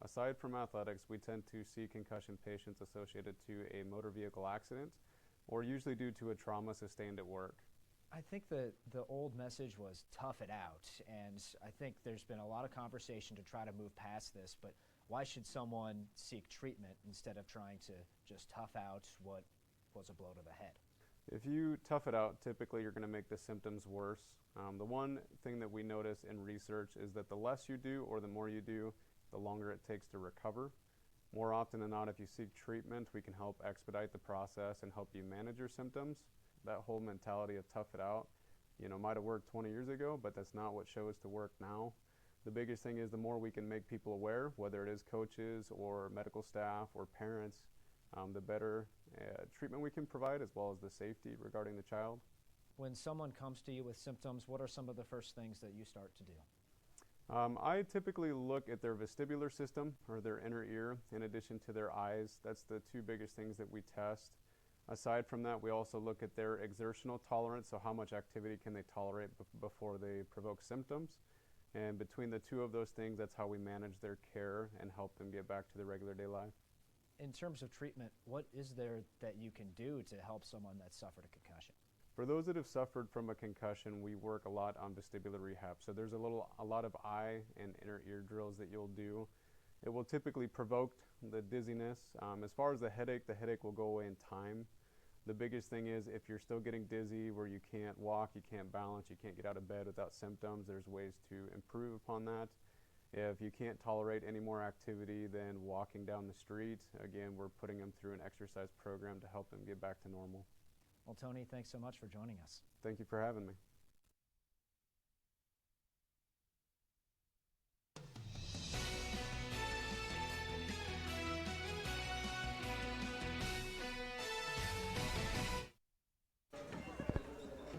aside from athletics, we tend to see concussion patients associated to a motor vehicle accident or usually due to a trauma sustained at work. I think the old message was tough it out, and I think there's been a lot of conversation to try to move past this, but why should someone seek treatment instead of trying to just tough out what was a blow to the head? If you tough it out, typically you're going to make the symptoms worse. The one thing that we notice in research is that the less you do or the more you do, the longer it takes to recover. More often than not, if you seek treatment, we can help expedite the process and help you manage your symptoms. That whole mentality of tough it out, might have worked 20 years ago, but that's not what shows to work now. The biggest thing is the more we can make people aware, whether it is coaches or medical staff or parents, the better treatment we can provide, as well as the safety regarding the child. When someone comes to you with symptoms, what are some of the first things that you start to do? I typically look at their vestibular system or their inner ear in addition to their eyes. That's the two biggest things that we test. Aside from that, we also look at their exertional tolerance, so how much activity can they tolerate before they provoke symptoms. And between the two of those things, that's how we manage their care and help them get back to their regular day life. In terms of treatment, what is there that you can do to help someone that suffered a concussion? For those that have suffered from a concussion, we work a lot on vestibular rehab. So there's a lot of eye and inner ear drills that you'll do. It will typically provoke the dizziness. As far as the headache will go away in time. The biggest thing is if you're still getting dizzy where you can't walk, you can't balance, you can't get out of bed without symptoms, there's ways to improve upon that. If you can't tolerate any more activity than walking down the street, again, we're putting them through an exercise program to help them get back to normal. Well, Tony, thanks so much for joining us. Thank you for having me.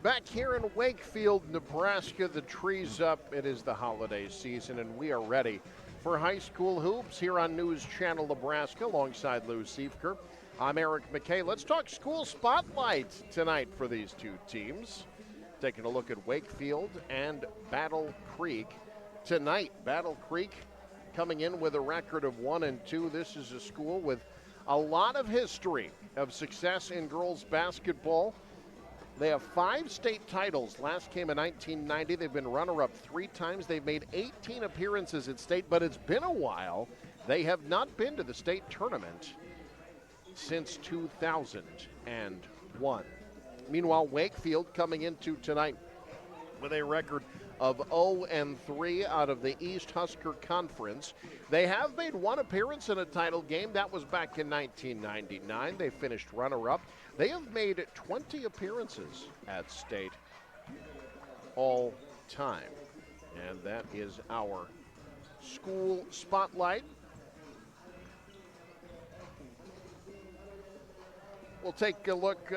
Back here in Wakefield, Nebraska, the tree's up. It is the holiday season, and we are ready for high school hoops here on News Channel Nebraska alongside Lou Siefker. I'm Eric McKay. Let's talk school spotlight tonight for these two teams. Taking a look at Wakefield and Battle Creek. Tonight, Battle Creek coming in with a record of 1-2. This is a school with a lot of history of success in girls basketball. They have 5 state titles. Last came in 1990. They've been runner-up 3 times. They've made 18 appearances at state, but it's been a while. They have not been to the state tournament since 2001. Meanwhile, Wakefield coming into tonight with a record of 0-3 out of the East Husker Conference. They have made 1 appearance in a title game. That was back in 1999. They finished runner-up. They have made 20 appearances at state all time. And that is our school spotlight. We'll take a look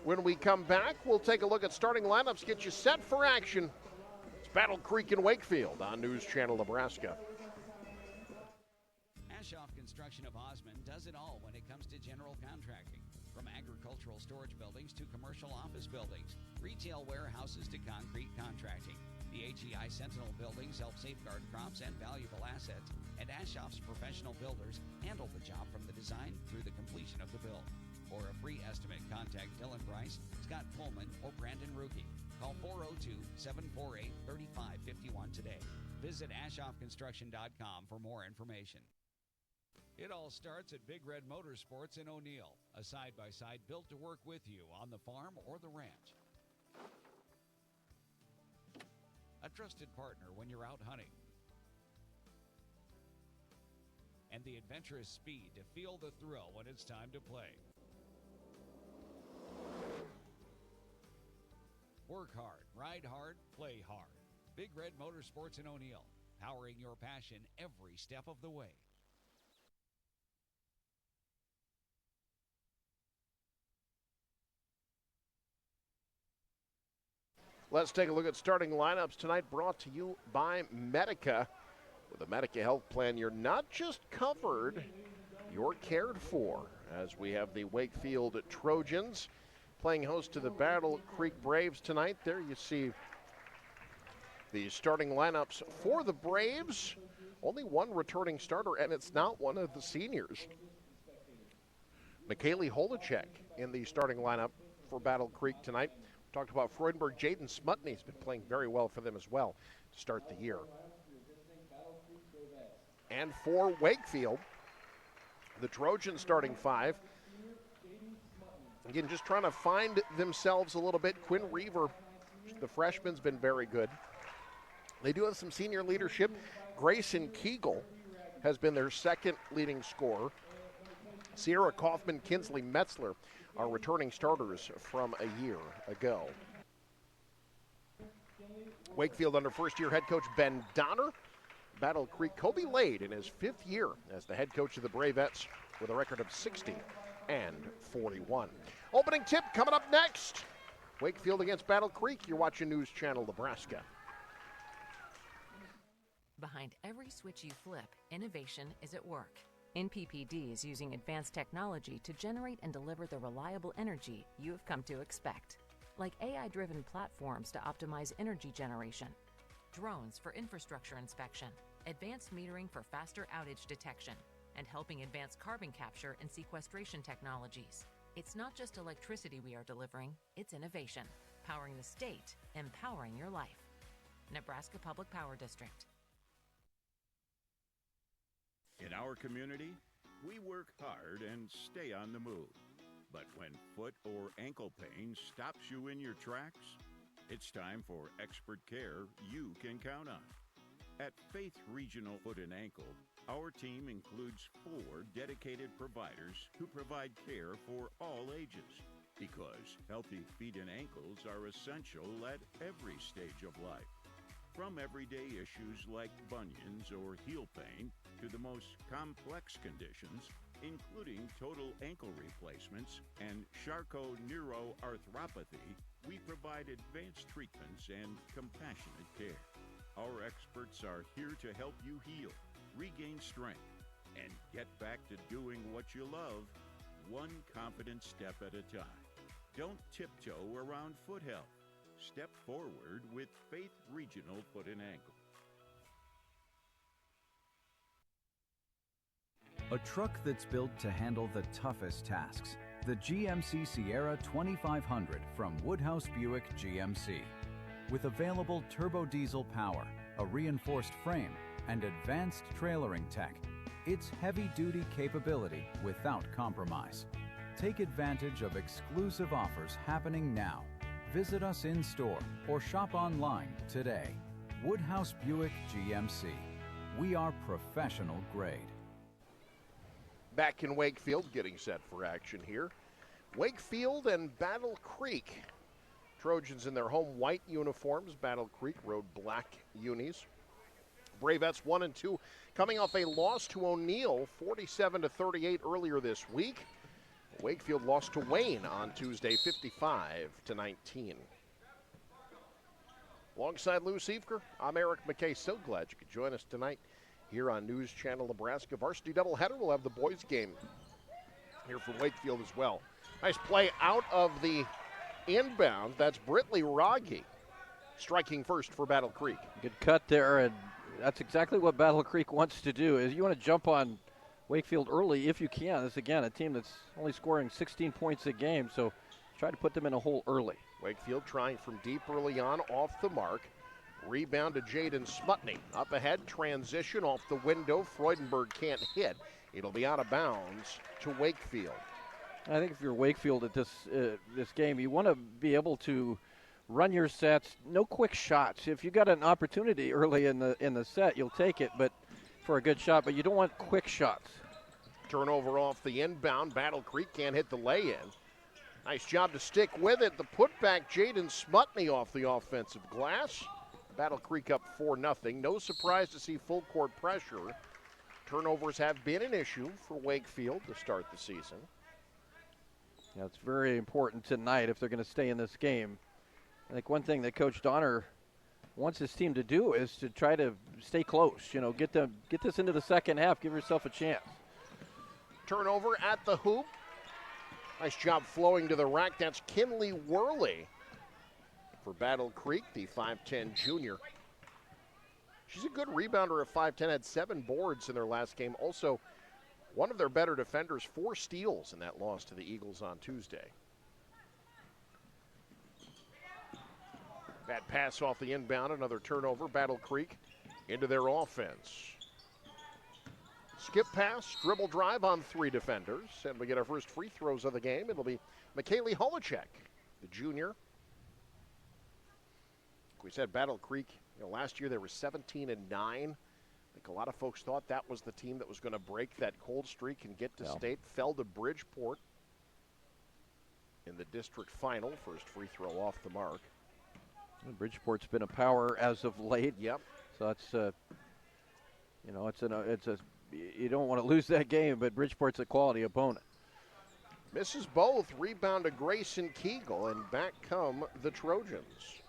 when we come back. We'll take a look at starting lineups, get you set for action. It's Battle Creek and Wakefield on News Channel Nebraska. Ashoff Construction of Osmond does it all when it comes to general contracting. From agricultural storage buildings to commercial office buildings, retail warehouses to concrete contracting. The HEI Sentinel buildings help safeguard crops and valuable assets, and Ashoff's professional builders handle the job from the design through the completion of the build. For a free estimate, contact Dylan Bryce, Scott Pullman, or Brandon Ruki. Call 402-748-3551 today. Visit AshoffConstruction.com for more information. It all starts at Big Red Motorsports in O'Neill, a side-by-side built to work with you on the farm or the ranch. A trusted partner when you're out hunting. And the adventurous speed to feel the thrill when it's time to play. Work hard, ride hard, play hard. Big Red Motorsports in O'Neill, powering your passion every step of the way. Let's take a look at starting lineups tonight, brought to you by Medica. With a Medica health plan, you're not just covered, you're cared for. As we have the Wakefield Trojans playing host to the Battle Creek Braves tonight. There you see the starting lineups for the Braves. Only one returning starter, and it's not one of the seniors. McKaylee Holacek in the starting lineup for Battle Creek tonight. Talked about Freudenberg. Jaden Smutney's been playing very well for them as well to start the year. And for Wakefield, the Trojans starting 5. Again, just trying to find themselves a little bit. Quinn Reaver, the freshman's been very good. They do have some senior leadership. Grayson Keegle has been their second leading scorer. Sierra Kaufman, Kinsley Metzler are returning starters from a year ago. Wakefield under first-year head coach Ben Donner. Battle Creek, Kobe Lade in his 5th year as the head coach of the Bravettes with a record of 60-41. Opening tip coming up next. Wakefield against Battle Creek. You're watching News Channel Nebraska. Behind every switch you flip, innovation is at work. NPPD is using advanced technology to generate and deliver the reliable energy you have come to expect. Like AI-driven platforms to optimize energy generation, drones for infrastructure inspection, advanced metering for faster outage detection, and helping advance carbon capture and sequestration technologies. It's not just electricity we are delivering, it's innovation. Powering the state, empowering your life. Nebraska Public Power District. In our community, we work hard and stay on the move. But when foot or ankle pain stops you in your tracks, it's time for expert care you can count on. At Faith Regional Foot and Ankle, our team includes 4 dedicated providers who provide care for all ages. Because healthy feet and ankles are essential at every stage of life. From everyday issues like bunions or heel pain to the most complex conditions, including total ankle replacements and Charcot-neuroarthropathy, we provide advanced treatments and compassionate care. Our experts are here to help you heal, regain strength, and get back to doing what you love, one confident step at a time. Don't tiptoe around foot health. Step forward with Faith Regional Foot and Ankle. A truck that's built to handle the toughest tasks. The GMC Sierra 2500 from Woodhouse Buick GMC. With available turbo diesel power, a reinforced frame, and advanced trailering tech, it's heavy-duty capability without compromise. Take advantage of exclusive offers happening now. Visit us in store or shop online today. Woodhouse Buick GMC. We are professional grade. Back in Wakefield, getting set for action here. Wakefield and Battle Creek. Trojans in their home white uniforms. Battle Creek rode black unis. Bravettes 1-2, coming off a loss to O'Neill, 47-38 earlier this week. Wakefield lost to Wayne on Tuesday, 55-19. Alongside Lou Siefker, I'm Eric McKay. So glad you could join us tonight here on News Channel Nebraska. Varsity doubleheader. We'll have the boys game here from Wakefield as well. Nice play out of the inbound. That's Britley Rogge striking first for Battle Creek. Good cut there, and that's exactly what Battle Creek wants to do. Is you want to jump on Wakefield early if you can. This, again, a team that's only scoring 16 points a game, so try to put them in a hole early. Wakefield trying from deep early on, off the mark. Rebound to Jaden Smutney. Up ahead, transition off the window. Freudenberg can't hit. It'll be out of bounds to Wakefield. I think if you're Wakefield at this game, you want to be able to run your sets. No quick shots. If you got an opportunity early in the set, you'll take it, but for a good shot. But you don't want quick shots. Turnover off the inbound. Battle Creek can't hit the lay-in. Nice job to stick with it. The putback, Jaden Smutney off the offensive glass. Battle Creek up 4-0. No surprise to see full court pressure. Turnovers have been an issue for Wakefield to start the season. Yeah, it's very important tonight if they're going to stay in this game. I think one thing that Coach Donner wants his team to do is to try to stay close. You know, get this into the second half. Give yourself a chance. Turnover at the hoop. Nice job flowing to the rack. That's Kinley Worley for Battle Creek, the 5'10 junior. She's a good rebounder at 5'10", had 7 boards in their last game. Also, one of their better defenders, 4 steals in that loss to the Eagles on Tuesday. Bad pass off the inbound, another turnover. Battle Creek into their offense. Skip pass, dribble drive on 3 defenders, and we get our first free throws of the game. It'll be McKaylee Holacek, the junior. We said Battle Creek, last year they were 17-9. I think a lot of folks thought that was the team that was going to break that cold streak and get to state. Fell to Bridgeport in the district final. First free throw off the mark. Bridgeport's been a power as of late. Yep. So it's you don't want to lose that game, but Bridgeport's a quality opponent. Misses both. Rebound to Grayson Keegle, and back come the Trojans.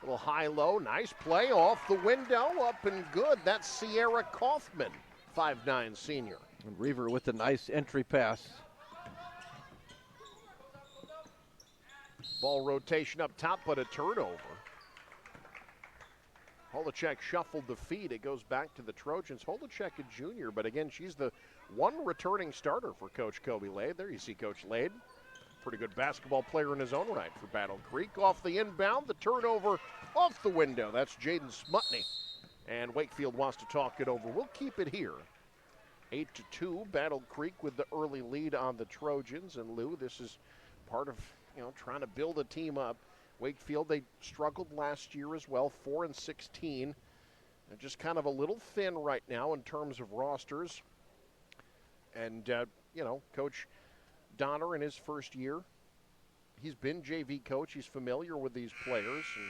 A little high-low, nice play off the window, up and good. That's Sierra Kaufman, 5'9" senior. And Reaver with a nice entry pass. Ball rotation up top, but a turnover. Holacek shuffled the feet. It goes back to the Trojans. Holacek a junior, but again, she's the one returning starter for Coach Kobe Lade. There you see Coach Lade. Pretty good basketball player in his own right for Battle Creek. Off the inbound, the turnover off the window. That's Jaden Smutney. And Wakefield wants to talk it over. We'll keep it here. 8-2, Battle Creek with the early lead on the Trojans. And Lou, this is part of, trying to build a team up. Wakefield, they struggled last year as well, 4-16. They're just kind of a little thin right now in terms of rosters. And, Coach Donner in his first year, he's been JV coach. He's familiar with these players and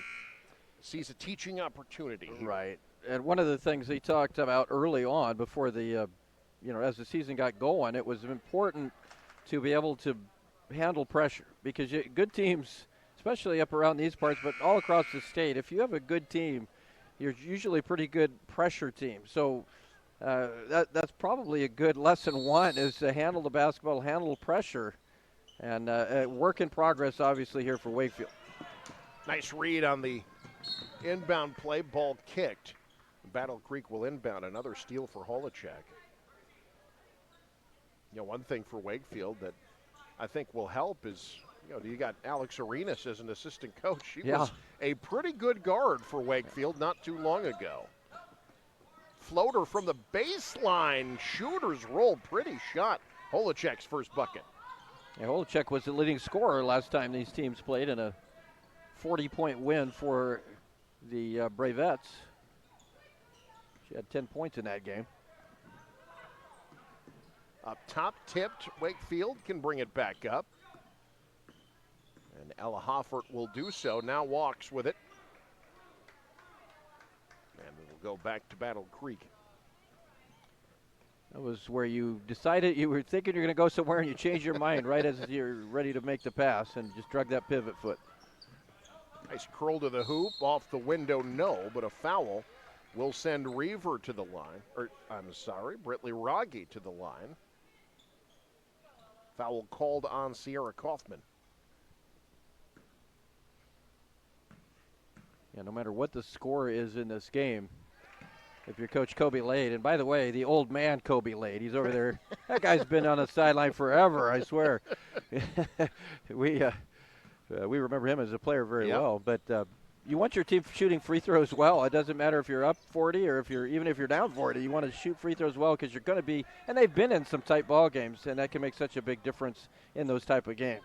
sees a teaching opportunity here. Right. And one of the things he talked about early on before the, as the season got going, it was important to be able to handle pressure because good teams, especially up around these parts, but all across the state, if you have a good team, you're usually a pretty good pressure team. So that's probably a good lesson one is to handle the basketball, handle pressure, and work in progress, obviously, here for Wakefield. Nice read on the inbound play, ball kicked. Battle Creek will inbound, another steal for Holacek. One thing for Wakefield that I think will help is, you got Alex Arenas as an assistant coach. She was a pretty good guard for Wakefield not too long ago. Floater from the baseline. Shooters roll. Pretty shot. Holacek's first bucket. Yeah, Holacek was the leading scorer last time these teams played in a 40-point win for the Bravettes. She had 10 points in that game. Up top, tipped. Wakefield can bring it back up. And Ella Hoffert will do so. Now walks with it. And it'll go back to Battle Creek. That was where you decided you were thinking you're going to go somewhere and you changed your mind right as you're ready to make the pass and just drug that pivot foot. Nice curl to the hoop. Off the window, no, but a foul will send Reaver to the line. Britley Rogge to the line. Foul called on Sierra Kaufman. Yeah, no matter what the score is in this game, if you're Coach Kobe Lade, and by the way, the old man Kobe Lade, he's over there. That guy's been on the sideline forever, I swear. We remember him as a player very well, but you want your team shooting free throws well. It doesn't matter if you're up 40 or even if you're down 40. You want to shoot free throws well because you're going to be, and they've been in some tight ball games, and that can make such a big difference in those type of games.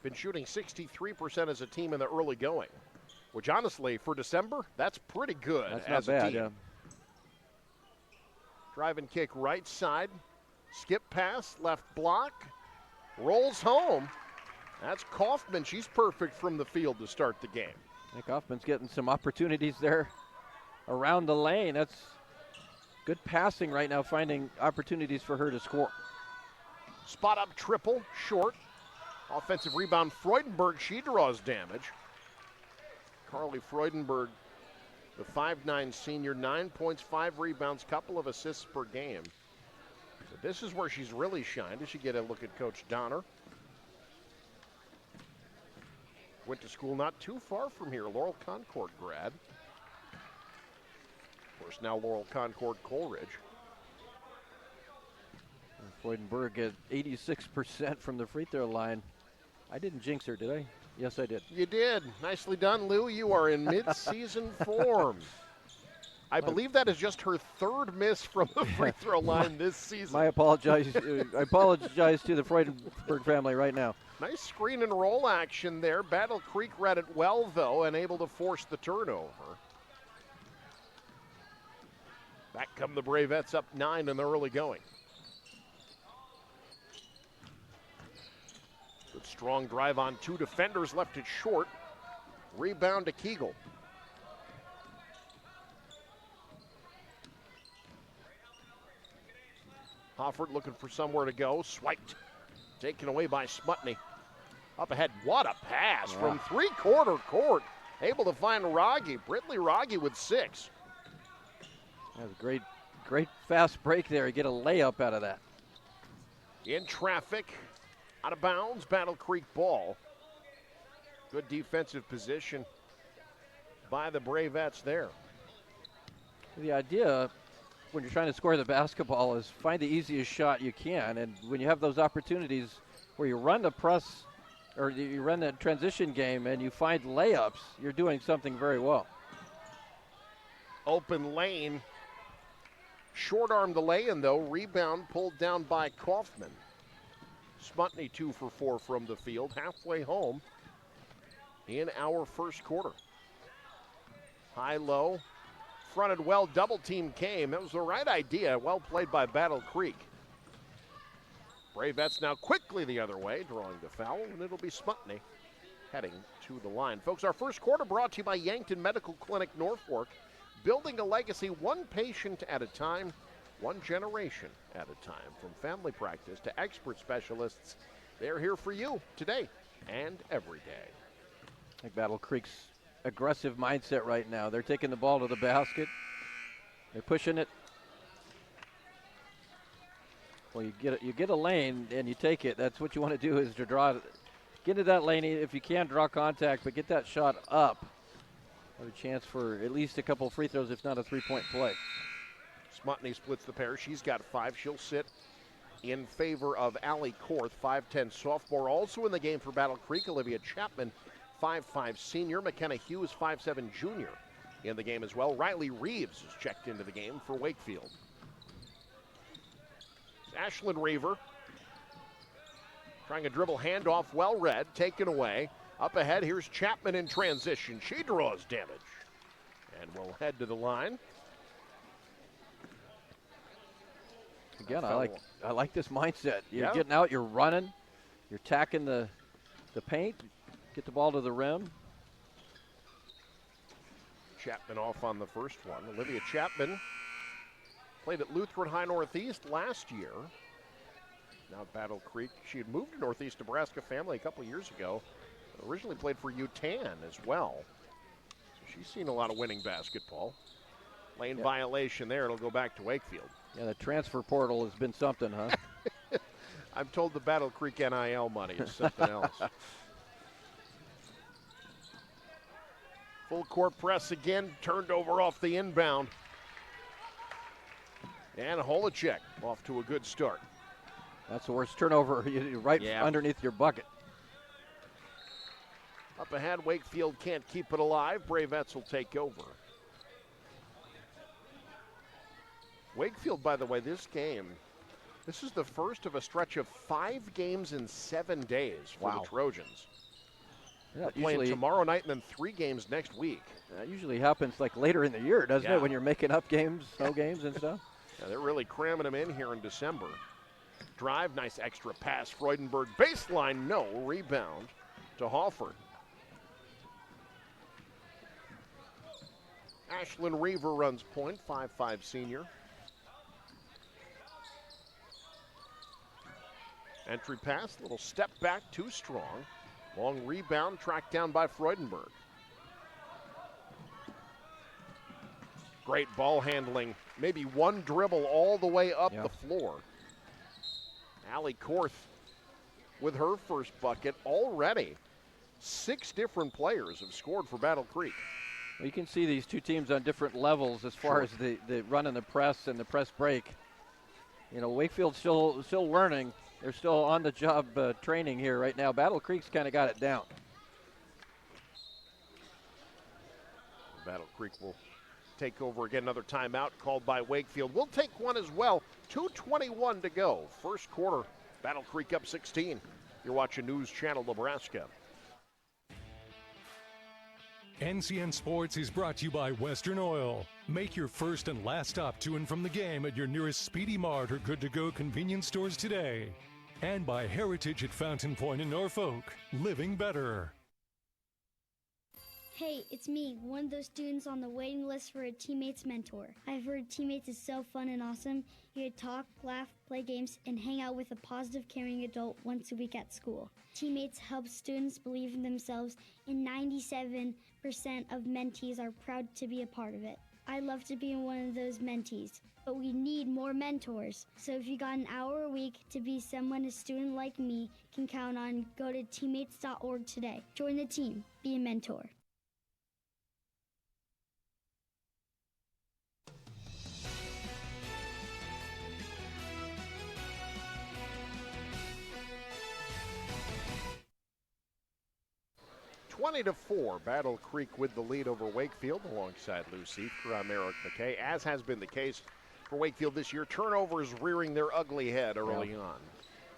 Been shooting 63% as a team in the early going, which honestly, for December, that's pretty good. That's as not bad, a team. yeah. Drive and kick right side. Skip pass, left block. Rolls home. That's Kaufman. She's perfect from the field to start the game. Nick Kaufman's getting some opportunities there around the lane. That's good passing right now, finding opportunities for her to score. Spot up triple, short. Offensive rebound, Freudenberg. She draws damage. Carly Freudenberg, the 5'9" senior, 9 points, 5 rebounds, couple of assists per game. So this is where she's really shined as you get a look at Coach Donner. Went to school not too far from here, Laurel Concord grad. Of course, now Laurel Concord Coleridge. Freudenberg at 86% from the free throw line. I didn't jinx her, did I? Yes, I did. You did. Nicely done, Lou. You are in mid-season form. I believe that is just her third miss from the free throw line this season. I apologize to the Freudenberg family right now. Nice screen and roll action there. Battle Creek read it well, though, and able to force the turnover. Back come the Bravettes, up 9 in the early going. Good strong drive on 2 defenders, left it short. Rebound to Kegel. Hofford looking for somewhere to go. Swiped. Taken away by Smutney. Up ahead. What a pass from three-quarter court. Able to find Rogge. Britley Rogge with 6. That was a great fast break there. You get a layup out of that. In traffic. Out of bounds. Battle Creek ball. Good defensive position by the Bravettes there. The idea when you're trying to score the basketball is find the easiest shot you can. And when you have those opportunities where you run the press or you run the transition game and you find layups, you're doing something very well. Open lane. Short arm the lay-in, though. Rebound pulled down by Kaufman. Smutney 2 for 4 from the field. Halfway home in our first quarter. High-low. Fronted well, double team came. That was the right idea. Well played by Battle Creek. Bravettes now quickly the other way, drawing the foul, and it'll be Smutney heading to the line. Folks, our first quarter brought to you by Yankton Medical Clinic Norfolk. Building a legacy one patient at a time, one generation at a time. From family practice to expert specialists, they're here for you today and every day. I think Battle Creek's aggressive mindset right now. They're taking the ball to the basket. They're pushing it. Well, you get a lane and you take it. That's what you want to do is to get into that lane if you can, draw contact, but get that shot up. Have a chance for at least a couple free throws, if not a three-point play. Smutney splits the pair. She's got 5. She'll sit in favor of Allie Korth, 5'10 sophomore. Also in the game for Battle Creek, Olivia Chapman, 5'5 senior. McKenna Hughes, 5'7 junior in the game as well. Riley Reeves is checked into the game for Wakefield. Ashlyn Reaver trying a dribble handoff, well read, taken away. Up ahead, here's Chapman in transition. She draws damage and will head to the line. Again, I like this mindset. You're Yeah. getting out, you're running, you're attacking the paint, get the ball to the rim. Chapman off on the first one. Olivia Chapman played at Lutheran High Northeast last year. Now at Battle Creek. She had moved to Northeast Nebraska family a couple years ago. Originally played for UTAN as well. So she's seen a lot of winning basketball. Lane violation there. It'll go back to Wakefield. Yeah, the transfer portal has been something, huh? I'm told the Battle Creek NIL money is something else. Full court press again, turned over off the inbound. And Holacek off to a good start. That's the worst turnover, right underneath your bucket. Up ahead, Wakefield can't keep it alive. Bravettes will take over. Wakefield, by the way, this is the first of a stretch of 5 games in 7 days for the Trojans. Yeah, They're playing tomorrow night and then 3 games next week. That usually happens like later in the year, doesn't it, when you're making up games, snow games and stuff? Yeah, they're really cramming them in here in December. Drive, nice extra pass. Freudenberg, baseline, no. Rebound to Halford. Ashlyn Reaver runs point, 5'5 senior. Entry pass, little step back, too strong. Long rebound, tracked down by Freudenberg. Great ball handling. Maybe one dribble all the way up the floor. Allie Korth with her first bucket already. 6 different players have scored for Battle Creek. Well, you can see these two teams on different levels as far as the run and the press and the press break. You know, Wakefield's still learning. They're still on the job training here right now. Battle Creek's kind of got it down. Battle Creek will take over again. Another timeout called by Wakefield. We'll take one as well. 2:21 to go. First quarter, Battle Creek up 16. You're watching News Channel Nebraska. NCN Sports is brought to you by Western Oil. Make your first and last stop to and from the game at your nearest Speedy Mart or good-to-go convenience stores today. And by Heritage at Fountain Point in Norfolk. Living better. Hey, it's me, one of those students on the waiting list for a teammate's mentor. I've heard teammates is so fun and awesome. You get to talk, laugh, play games, and hang out with a positive, caring adult once a week at school. Teammates help students believe in themselves, and 97% of mentees are proud to be a part of it. I'd love to be one of those mentees, but we need more mentors. So if you got an hour a week to be someone a student like me can count on, go to teammates.org today. Join the team. Be a mentor. Twenty to 4, Battle Creek with the lead over Wakefield alongside Lou Seifker. I'm Eric McKay, as has been the case for Wakefield this year. Turnovers rearing their ugly head early on.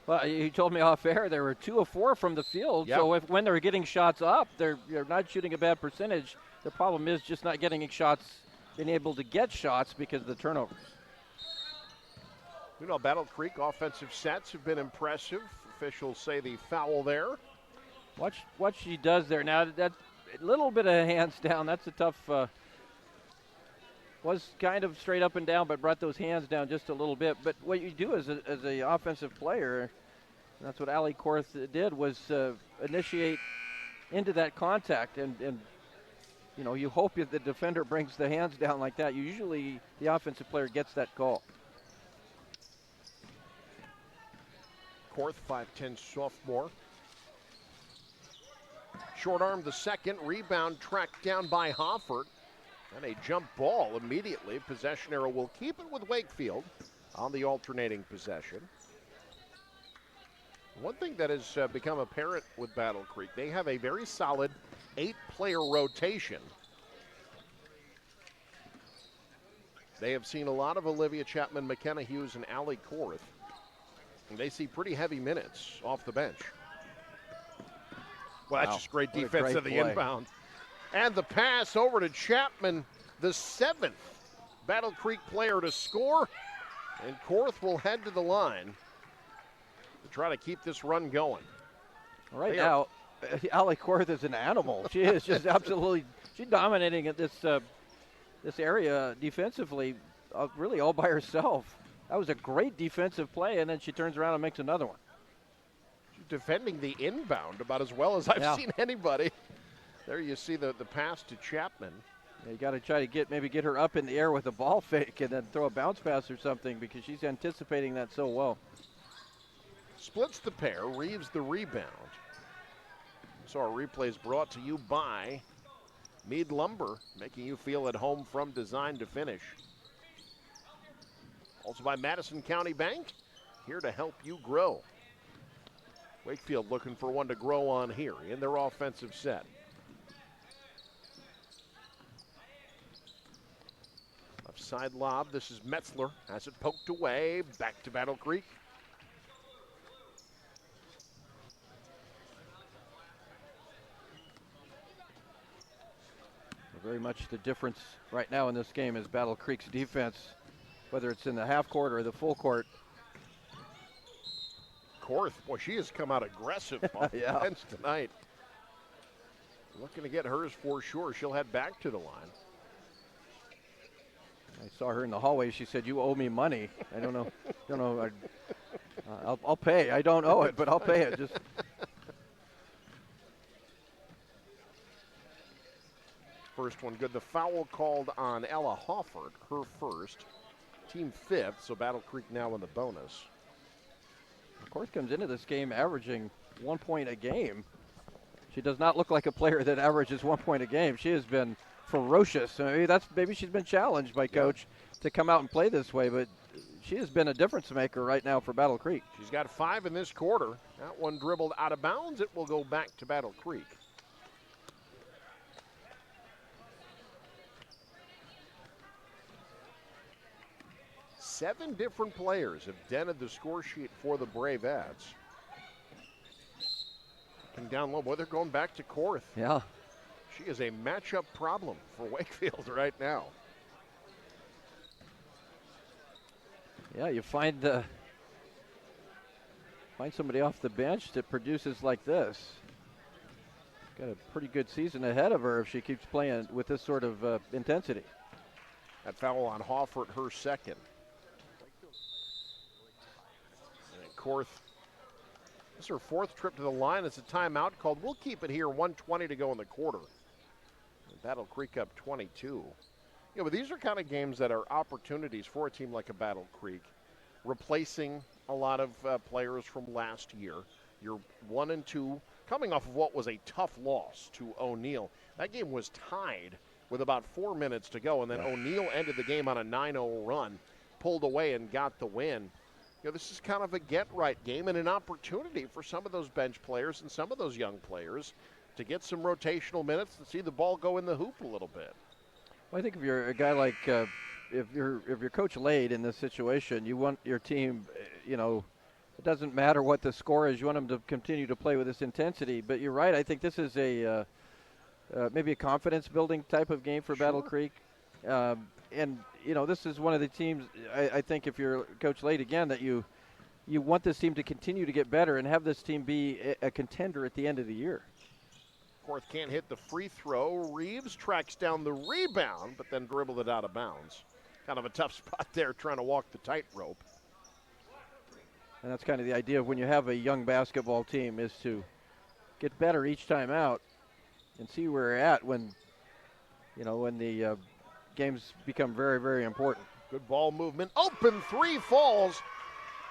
Well, you told me off air they were 2 of 4 from the field. Yep. So when they're getting shots up, they're not shooting a bad percentage. The problem is just not getting shots, being able to get shots because of the turnovers. You know, Battle Creek offensive sets have been impressive. Officials say the foul there. Watch what she does there. Now, that a little bit of hands down. That's a tough, was kind of straight up and down, but brought those hands down just a little bit. But what you do as a offensive player, and that's what Allie Korth did, was initiate into that contact. And you know, you hope if the defender brings the hands down like that, usually the offensive player gets that call. Korth, 5'10" sophomore. Short arm the second, rebound tracked down by Hoffert. And a jump ball immediately. Possession arrow will keep it with Wakefield on the alternating possession. One thing that has become apparent with Battle Creek, they have a very solid 8-player rotation. They have seen a lot of Olivia Chapman, McKenna Hughes, and Allie Korth. And they see pretty heavy minutes off the bench. Well, that's just great defense of the inbound. And the pass over to Chapman, the 7th Battle Creek player to score. And Korth will head to the line to try to keep this run going. Right now, Allie Korth is an animal. She is just absolutely, she's dominating at this area defensively, really all by herself. That was a great defensive play, and then she turns around and makes another one. Defending the inbound about as well as I've seen anybody. There you see the pass to Chapman. Yeah, you got to try to get her up in the air with a ball fake and then throw a bounce pass or something because she's anticipating that so well. Splits the pair, Reeves the rebound. So our replay is brought to you by Mead Lumber, making you feel at home from design to finish. Also by Madison County Bank, here to help you grow. Wakefield looking for one to grow on here in their offensive set. Left side lob, this is Metzler, has it poked away, back to Battle Creek. Very much the difference right now in this game is Battle Creek's defense, whether it's in the half court or the full court. Korth, boy, she has come out aggressive off the bench tonight. Looking to get hers for sure. She'll head back to the line. I saw her in the hallway. She said, "You owe me money." I don't know. I'll pay. I don't owe it, but I'll pay it. Just. First one good. The foul called on Ella Hoffert, her first. Team 5th, so Battle Creek now in the bonus. Korth comes into this game averaging 1 point a game. She does not look like a player that averages 1 point a game. She has been ferocious. Maybe she's been challenged by Coach to come out and play this way, but she has been a difference maker right now for Battle Creek. She's got 5 in this quarter. That one dribbled out of bounds. It will go back to Battle Creek. Seven different players have dented the score sheet for the Bravettes. And down low, boy, they're going back to Korth. Yeah. She is a matchup problem for Wakefield right now. Yeah, you find somebody off the bench that produces like this. Got a pretty good season ahead of her if she keeps playing with this sort of intensity. That foul on Hoffert, her second. And Korth, this is her 4th trip to the line. It's a timeout called. We'll keep it here, 1:20 to go in the quarter. And Battle Creek up 22. Yeah, but these are kind of games that are opportunities for a team like a Battle Creek, replacing a lot of players from last year. You're 1-2, coming off of what was a tough loss to O'Neill. That game was tied with about 4 minutes to go, and then O'Neill ended the game on a 9-0 run, pulled away and got the win. You know, this is kind of a get-right game and an opportunity for some of those bench players and some of those young players to get some rotational minutes and see the ball go in the hoop a little bit. Well, I think if you're a guy like, if you're Coach Lade in this situation, you want your team, it doesn't matter what the score is. You want them to continue to play with this intensity. But you're right. I think this is a maybe a confidence-building type of game for Battle Creek. And, this is one of the teams, I think if you're Coach Lade again, that you want this team to continue to get better and have this team be a contender at the end of the year. Korth can't hit the free throw. Reeves tracks down the rebound, but then dribbled it out of bounds. Kind of a tough spot there trying to walk the tightrope. And that's kind of the idea of when you have a young basketball team is to get better each time out and see where you're at when the games become very, very important. Good ball movement. Open three falls.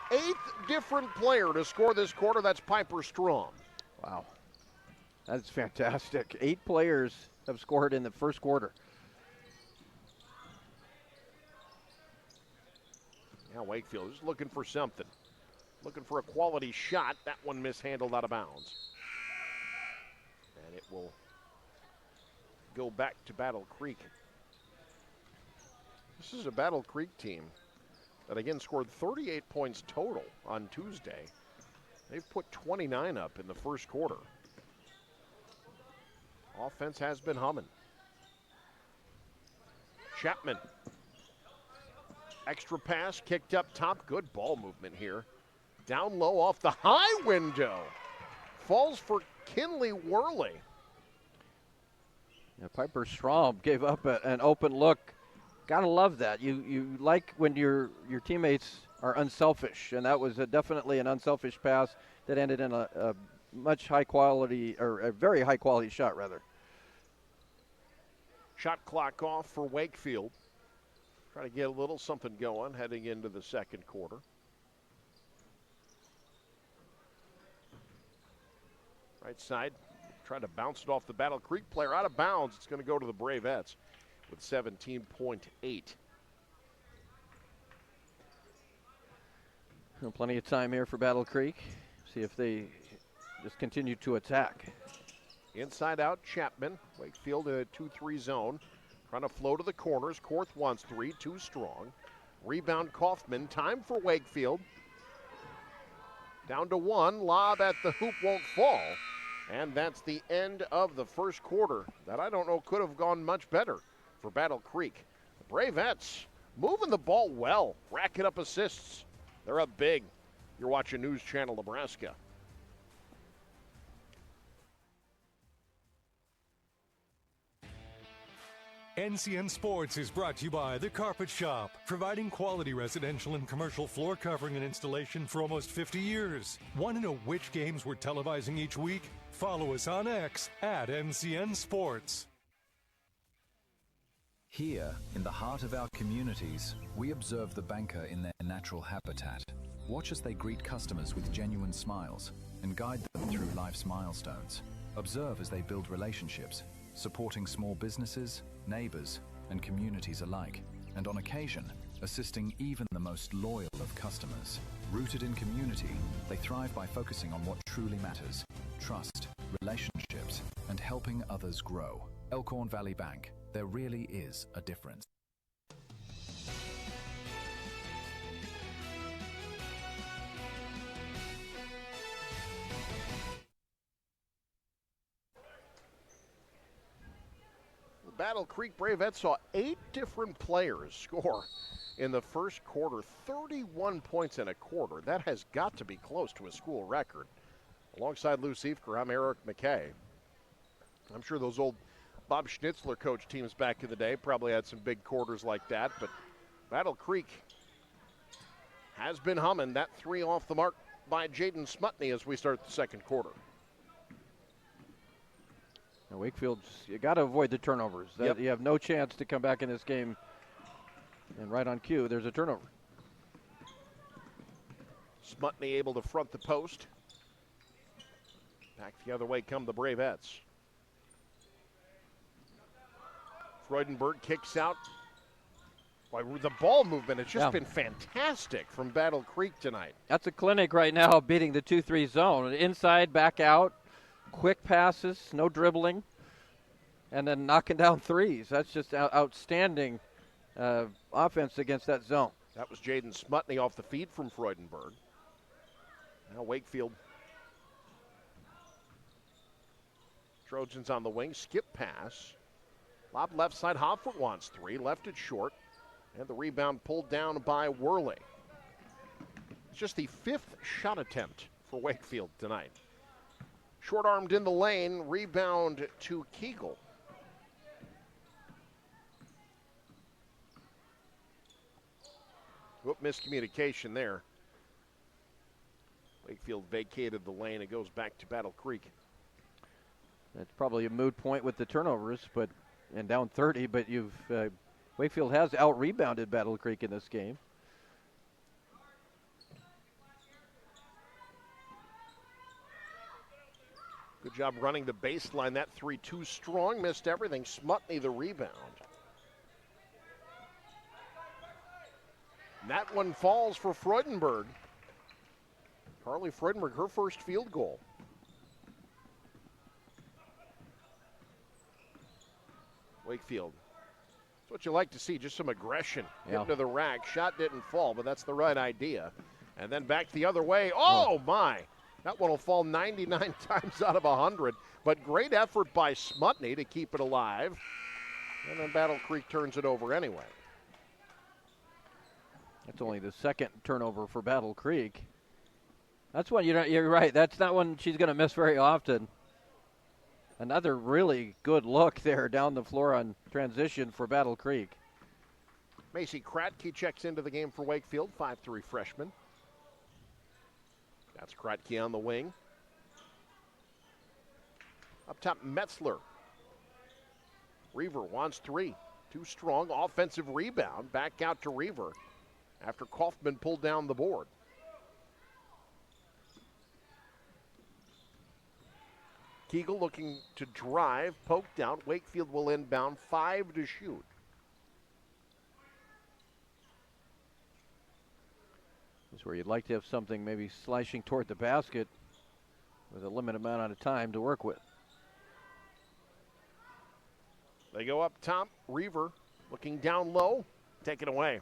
8th different player to score this quarter. That's Piper Strom. Wow. That's fantastic. 8 players have scored in the first quarter. Yeah, Wakefield is looking for something. Looking for a quality shot. That one mishandled out of bounds. And it will go back to Battle Creek. This is a Battle Creek team that again scored 38 points total on Tuesday. They've put 29 up in the first quarter. Offense has been humming. Chapman. Extra pass, kicked up top. Good ball movement here. Down low off the high window. Falls for Kinley Worley. Yeah, Piper Strom gave up an open look. Gotta love that. You like when your teammates are unselfish, and that was definitely an unselfish pass that ended in a much high quality, or a very high quality shot rather. Shot clock off for Wakefield. Trying to get a little something going heading into the second quarter. Right side, trying to bounce it off the Battle Creek player. Out of bounds, it's going to go to the Bravettes with 17.8. Plenty of time here for Battle Creek. See if they just continue to attack. Inside out, Chapman. Wakefield in a 2-3 zone. Trying to flow to the corners. Korth wants 3, too strong. Rebound Kaufman. Time for Wakefield. Down to 1. Lob at the hoop won't fall. And that's the end of the first quarter. That I don't know could have gone much better for Battle Creek. The Bravettes moving the ball well. Racking up assists. They're up big. You're watching News Channel Nebraska. NCN Sports is brought to you by The Carpet Shop, providing quality residential and commercial floor covering and installation for almost 50 years. Want to know which games we're televising each week? Follow us on X at NCN Sports. Here, in the heart of our communities, we observe the banker in their natural habitat. Watch as they greet customers with genuine smiles and guide them through life's milestones. Observe as they build relationships, supporting small businesses, neighbors, and communities alike, and on occasion, assisting even the most loyal of customers. Rooted in community, they thrive by focusing on what truly matters: trust, relationships, and helping others grow. Elkhorn Valley Bank, there really is a difference. Battle Creek Bravettes saw 8 different players score in the first quarter, 31 points in a quarter. That has got to be close to a school record. Alongside Lou Siefker, I'm Eric McKay. I'm sure those old Bob Schnitzler coach teams back in the day probably had some big quarters like that, but Battle Creek has been humming. That 3 off the mark by Jaden Smutney as we start the second quarter. Now Wakefield, you got to avoid the turnovers. Yep. You have no chance to come back in this game. And right on cue, there's a turnover. Smutney able to front the post. Back the other way come the Bravettes. Freudenberg kicks out. Boy, the ball movement has just been fantastic from Battle Creek tonight. That's a clinic right now, beating the 2-3 zone. Inside, back out, quick passes, no dribbling, and then knocking down threes. That's just outstanding offense against that zone. That was Jaden Smutney off the feed from Freudenberg. Now Wakefield. Trojans on the wing, skip pass. Lob left side, Hoffoot wants 3, left it short. And the rebound pulled down by Worley. It's just the 5th shot attempt for Wakefield tonight. Short-armed in the lane, rebound to Kegel. Whoop, miscommunication there. Wakefield vacated the lane. It goes back to Battle Creek. That's probably a moot point with the turnovers, and down 30, but Wakefield has out-rebounded Battle Creek in this game. Good job running the baseline. That 3-2 strong, missed everything. Smutney the rebound. And that one falls for Freudenberg. Carly Freudenberg, her first field goal. Wakefield. That's what you like to see, just some aggression. Getting to the rack. Shot didn't fall, but that's the right idea. And then back the other way. Oh, my. That one will fall 99 times out of 100. But great effort by Smutney to keep it alive. And then Battle Creek turns it over anyway. That's only the second turnover for Battle Creek. That's one, you're right. That's not one she's going to miss very often. Another really good look there down the floor on transition for Battle Creek. Macy Kratke checks into the game for Wakefield, 5'3" freshman. That's Kratke on the wing. Up top, Metzler. Reaver wants 3. Too strong. Offensive rebound. Back out to Reaver after Kaufman pulled down the board. Kegel looking to drive. Poked out. Wakefield will inbound. 5 to shoot. This is where you'd like to have something maybe slashing toward the basket with a limited amount of time to work with. They go up top. Reaver looking down low. Take it away.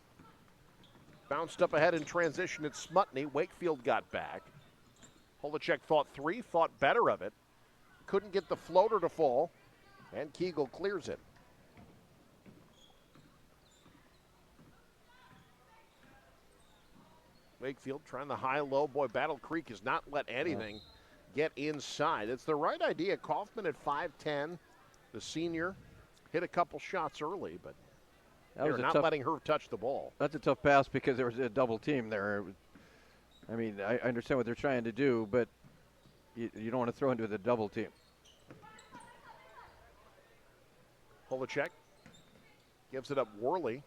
Bounced up ahead in transition. It's Smutney. Wakefield got back. Holacek thought 3, thought better of it. Couldn't get the floater to fall. And Kegel clears it. Wakefield trying the high-low. Boy, Battle Creek has not let anything get inside. It's the right idea. Kaufman at 5'10", the senior, hit a couple shots early, but they're not letting her touch the ball. That's a tough pass because there was a double team there. I mean, I understand what they're trying to do, but you don't want to throw into the double team. Holacek gives it up. Worley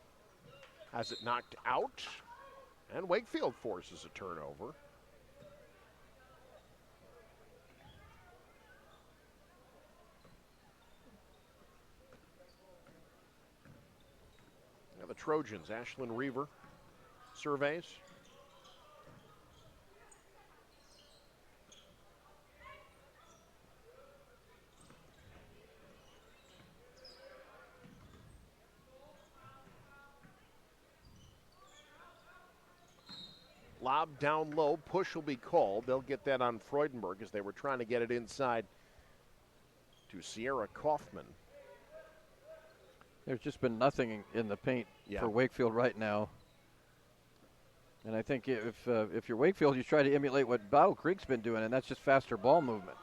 has it knocked out. And Wakefield forces a turnover. the Trojans. Ashlyn Reaver surveys. Lob down low, push will be called. They'll get that on Freudenberg as they were trying to get it inside to Sierra Kaufman. There's just been nothing in the paint for Wakefield right now. And I think if you're Wakefield, you try to emulate what Battle Creek's been doing, and that's just faster ball movement.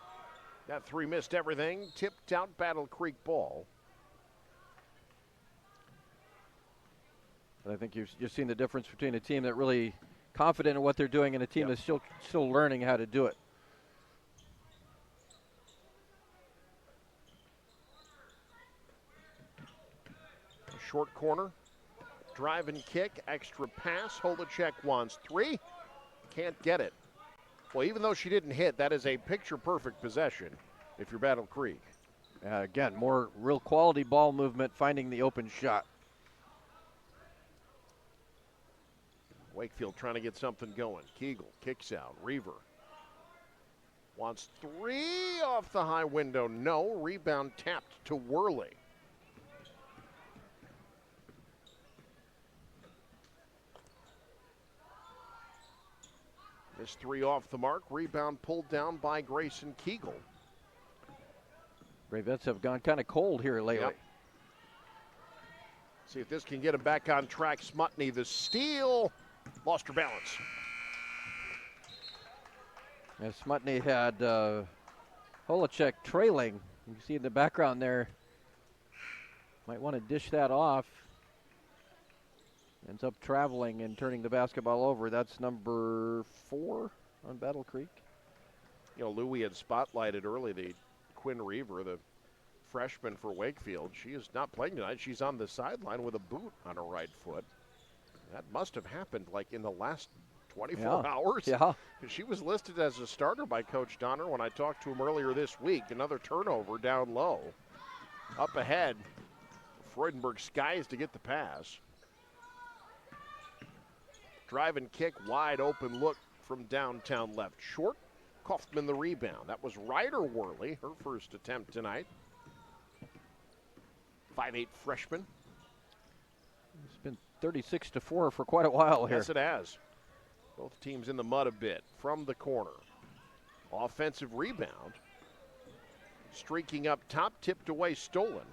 That three missed everything. Tipped out Battle Creek ball. But I think you've seen the difference between a team that really confident in what they're doing and a team that's still learning how to do it. Short corner, drive and kick, extra pass. Holacek wants three, can't get it. Well, even though she didn't hit, that is a picture-perfect possession if you're Battle Creek. Again, more real quality ball movement, finding the open shot. Wakefield trying to get something going. Kegel kicks out. Reaver wants three off the high window. No. Rebound tapped to Worley. This three off the mark. Rebound pulled down by Grayson Kegel. Bravettes have gone kind of cold here lately. Yep. See if this can get him back on track. Smutney, the steal. Lost her balance. As Smutney had Holacek trailing. You can see in the background there. Might want to dish that off. Ends up traveling and turning the basketball over. That's number 4 on Battle Creek. You know, Louie had spotlighted early the Quinn Reaver, the freshman for Wakefield. She is not playing tonight. She's on the sideline with a boot on her right foot. That must have happened like in the last 24 hours. Yeah. She was listed as a starter by Coach Donner when I talked to him earlier this week. Another turnover down low. Up ahead, Freudenberg skies to get the pass. Drive and kick, wide open look from downtown left. Short, Kaufman the rebound. That was Ryder Worley, her first attempt tonight. 5'8" freshman. It's been 36-4 for quite a while here. Yes, it has. Both teams in the mud a bit from the corner. Offensive rebound. Streaking up top, tipped away, stolen.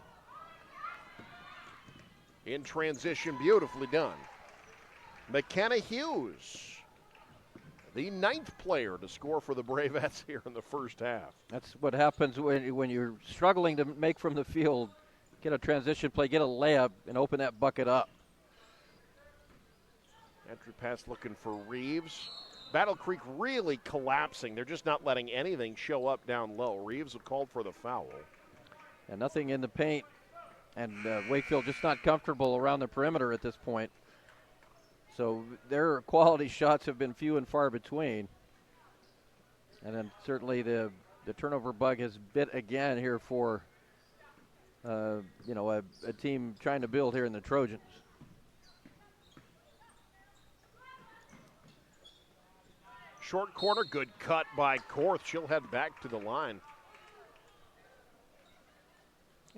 In transition, beautifully done. McKenna Hughes, the 9th player to score for the Bravettes here in the first half. That's what happens when you're struggling to make from the field. Get a transition play, get a layup, and open that bucket up. Entry pass looking for Reeves. Battle Creek really collapsing. They're just not letting anything show up down low. Reeves called for the foul. And nothing in the paint. And Wakefield just not comfortable around the perimeter at this point. So their quality shots have been few and far between. And then certainly the turnover bug has bit again here for a team trying to build here in the Trojans. Short corner, good cut by Korth. She'll head back to the line.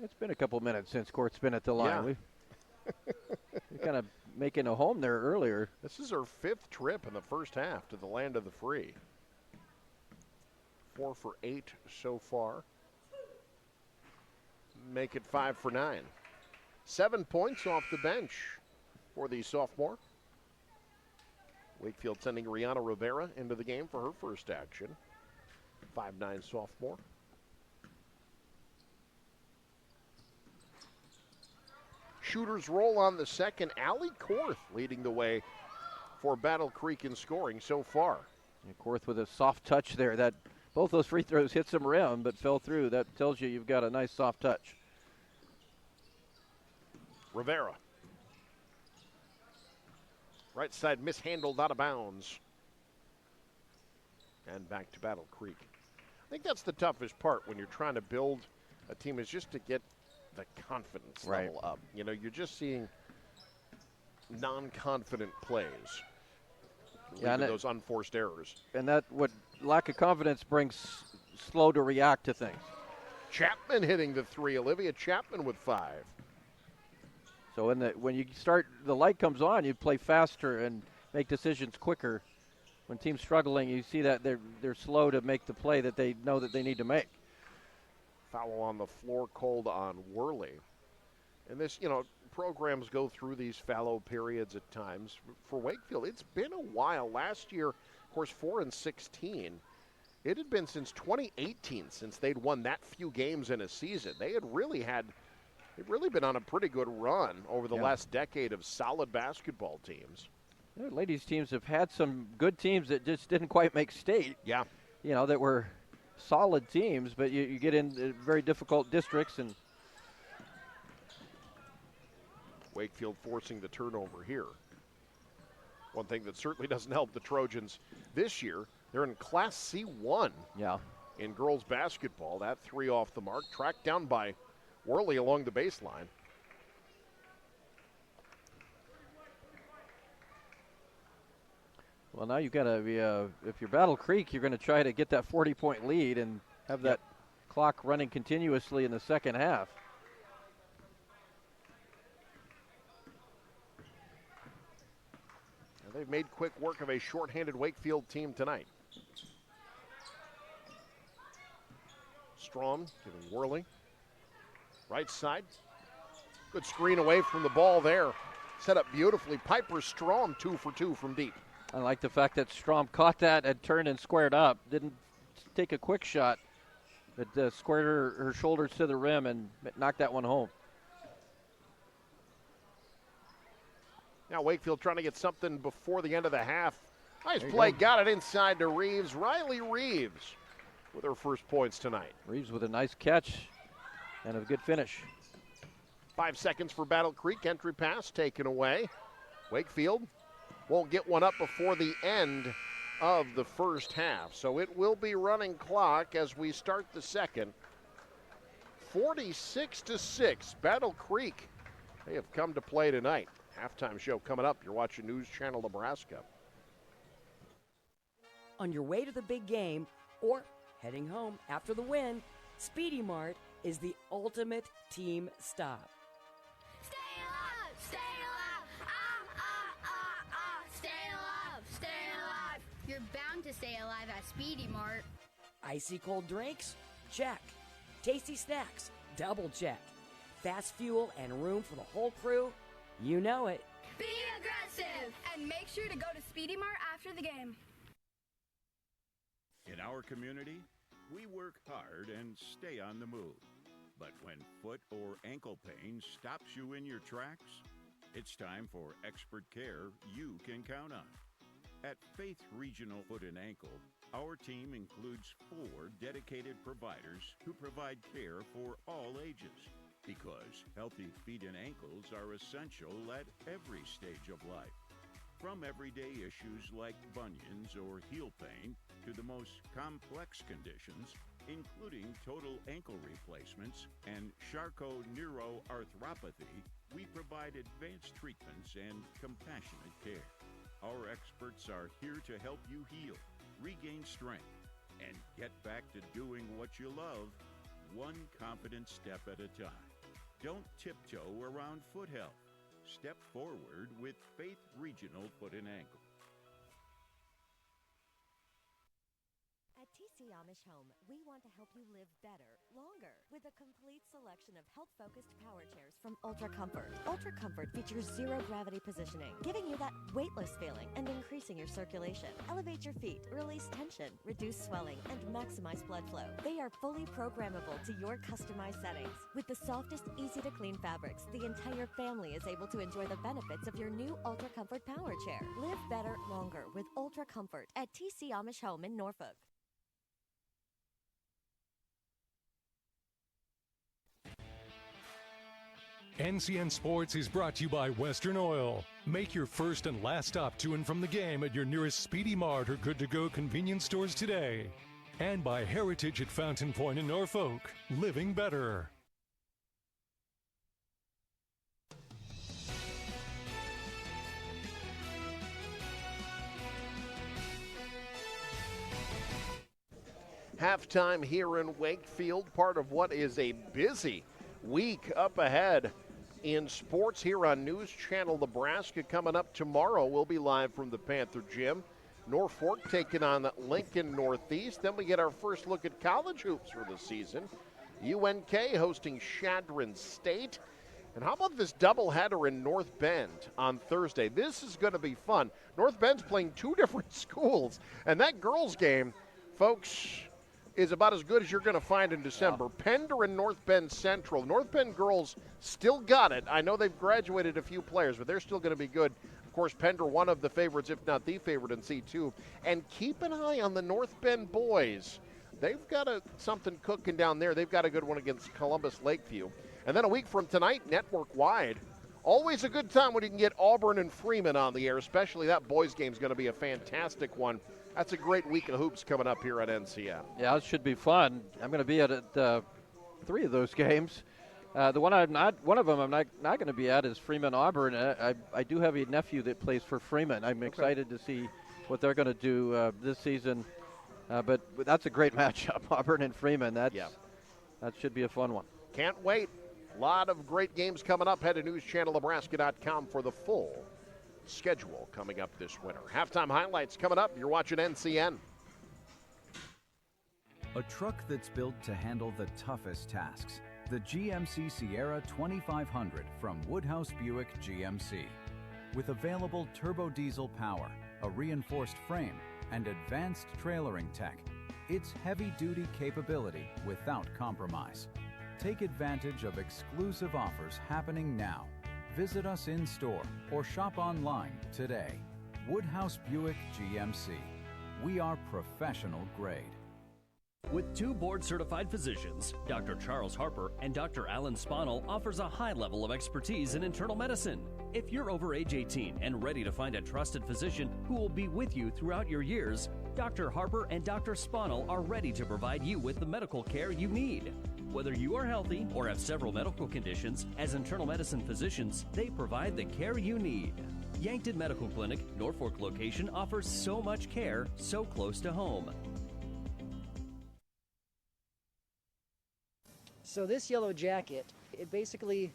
It's been a couple minutes since Korth's been at the line. Yeah. We kind of making a home there earlier. This is her 5th trip in the first half to the land of the free. 4 for 8 so far. Make it 5 for 9. 7 points off the bench for the sophomore. Wakefield sending Rihanna Rivera into the game for her first action. 5'9" sophomore. Shooters roll on the second. Allie Korth leading the way for Battle Creek in scoring so far. And Korth with a soft touch there. That both those free throws hit some rim but fell through. That tells you you've got a nice soft touch. Rivera. Right side mishandled out of bounds. And back to Battle Creek. I think that's the toughest part when you're trying to build a team, is just to get the confidence level up. You know, you're just seeing non-confident plays. Yeah, and those unforced errors. And that what lack of confidence brings slow to react to things. Chapman hitting the three. Olivia Chapman with 5. So when you start, the light comes on, you play faster and make decisions quicker. When teams struggling, you see that they're slow to make the play that they know that they need to make. Foul on the floor called on Worley. And this, programs go through these fallow periods at times. For Wakefield, it's been a while. Last year, of course, 4-16. It had been since 2018 since they'd won that few games in a season. They've really been on a pretty good run over the last decade of solid basketball teams. The ladies' teams have had some good teams that just didn't quite make state. Yeah. That were solid teams, but you get in very difficult districts. And Wakefield forcing the turnover here. One thing that certainly doesn't help the Trojans this year, they're in Class C1 in girls basketball. That 3 off the mark, tracked down by Worley along the baseline. Well, now you've got to be, if you're Battle Creek, you're going to try to get that 40-point lead and have that clock running continuously in the second half. Now they've made quick work of a shorthanded Wakefield team tonight. Strom giving Worley. Right side. Good screen away from the ball there. Set up beautifully. Piper Strom 2 for 2 from deep. I like the fact that Strom caught that and turned and squared up. Didn't take a quick shot, but squared her shoulders to the rim and knocked that one home. Now Wakefield trying to get something before the end of the half. Nice play, got it inside to Reeves. Riley Reeves with her first points tonight. Reeves with a nice catch and a good finish. 5 seconds for Battle Creek. Entry pass taken away. Wakefield won't get one up before the end of the first half. So it will be running clock as we start the second. 46-6, Battle Creek. They have come to play tonight. Halftime show coming up. You're watching News Channel Nebraska. On your way to the big game or heading home after the win, Speedy Mart is the ultimate team stop. Stay alive! Stay alive! Stay alive! Stay alive! You're bound to stay alive at Speedy Mart. Icy cold drinks? Check. Tasty snacks? Double check. Fast fuel and room for the whole crew? You know it. Be aggressive! And make sure to go to Speedy Mart after the game. In our community, we work hard and stay on the move. But when foot or ankle pain stops you in your tracks, it's time for expert care you can count on. At Faith Regional Foot and Ankle, our team includes 4 dedicated providers who provide care for all ages. Because healthy feet and ankles are essential at every stage of life. From everyday issues like bunions or heel pain to the most complex conditions, including total ankle replacements and Charcot-neuroarthropathy, we provide advanced treatments and compassionate care. Our experts are here to help you heal, regain strength, and get back to doing what you love, one confident step at a time. Don't tiptoe around foot health. Step forward with Faith Regional Foot and Ankle. At TC Amish Home, we want to help you live better, longer, with a complete selection of health-focused power chairs from Ultra Comfort. Ultra Comfort features zero-gravity positioning, giving you that weightless feeling and increasing your circulation. Elevate your feet, release tension, reduce swelling, and maximize blood flow. They are fully programmable to your customized settings. With the softest, easy-to-clean fabrics, the entire family is able to enjoy the benefits of your new Ultra Comfort power chair. Live better, longer with Ultra Comfort at TC Amish Home in Norfolk. NCN Sports is brought to you by Western Oil. Make your first and last stop to and from the game at your nearest Speedy Mart or good-to-go convenience stores today. And by Heritage at Fountain Point in Norfolk. Living better. Halftime here in Wakefield, part of what is a busy week up ahead in sports here on News Channel Nebraska. Coming up tomorrow, we'll be live from the Panther Gym. Norfolk taking on Lincoln Northeast. Then we get our first look at college hoops for the season. UNK hosting Chadron State. And how about this doubleheader in North Bend on Thursday? This is going to be fun. North Bend's playing two different schools. And that girls' game, folks, is about as good as you're going to find in December. Yeah. Pender and North Bend Central. North Bend girls still got it. I know they've graduated a few players, but they're still going to be good. Of course, Pender, one of the favorites, if not the favorite in C2. And keep an eye on the North Bend boys. They've got something cooking down there. They've got a good one against Columbus Lakeview. And then a week from tonight, network-wide. Always a good time when you can get Auburn and Freeman on the air, especially that boys' game is going to be a fantastic one. That's a great week of hoops coming up here at NCN. Yeah, it should be fun. I'm going to be at three of those games. One of them I'm not going to be at is Freeman Auburn. I do have a nephew that plays for Freeman. I'm excited to see what they're going to do this season. But that's a great matchup, Auburn and Freeman. That should be a fun one. Can't wait. A lot of great games coming up. Head to newschannelnebraska.com for the full schedule coming up this winter. Halftime highlights coming up. You're watching NCN. A truck that's built to handle the toughest tasks. The GMC Sierra 2500 from Woodhouse Buick GMC. With available turbo diesel power, a reinforced frame, and advanced trailering tech, it's heavy-duty capability without compromise. Take advantage of exclusive offers happening now. Visit us in-store or shop online today. Woodhouse Buick GMC. We are professional grade. With 2 board-certified physicians, Dr. Charles Harper and Dr. Alan Spanel offers a high level of expertise in internal medicine. If you're over age 18 and ready to find a trusted physician who will be with you throughout your years, Dr. Harper and Dr. Spanel are ready to provide you with the medical care you need. Whether you are healthy or have several medical conditions, as internal medicine physicians, they provide the care you need. Yankton Medical Clinic, Norfolk location offers so much care so close to home. So this yellow jacket, it basically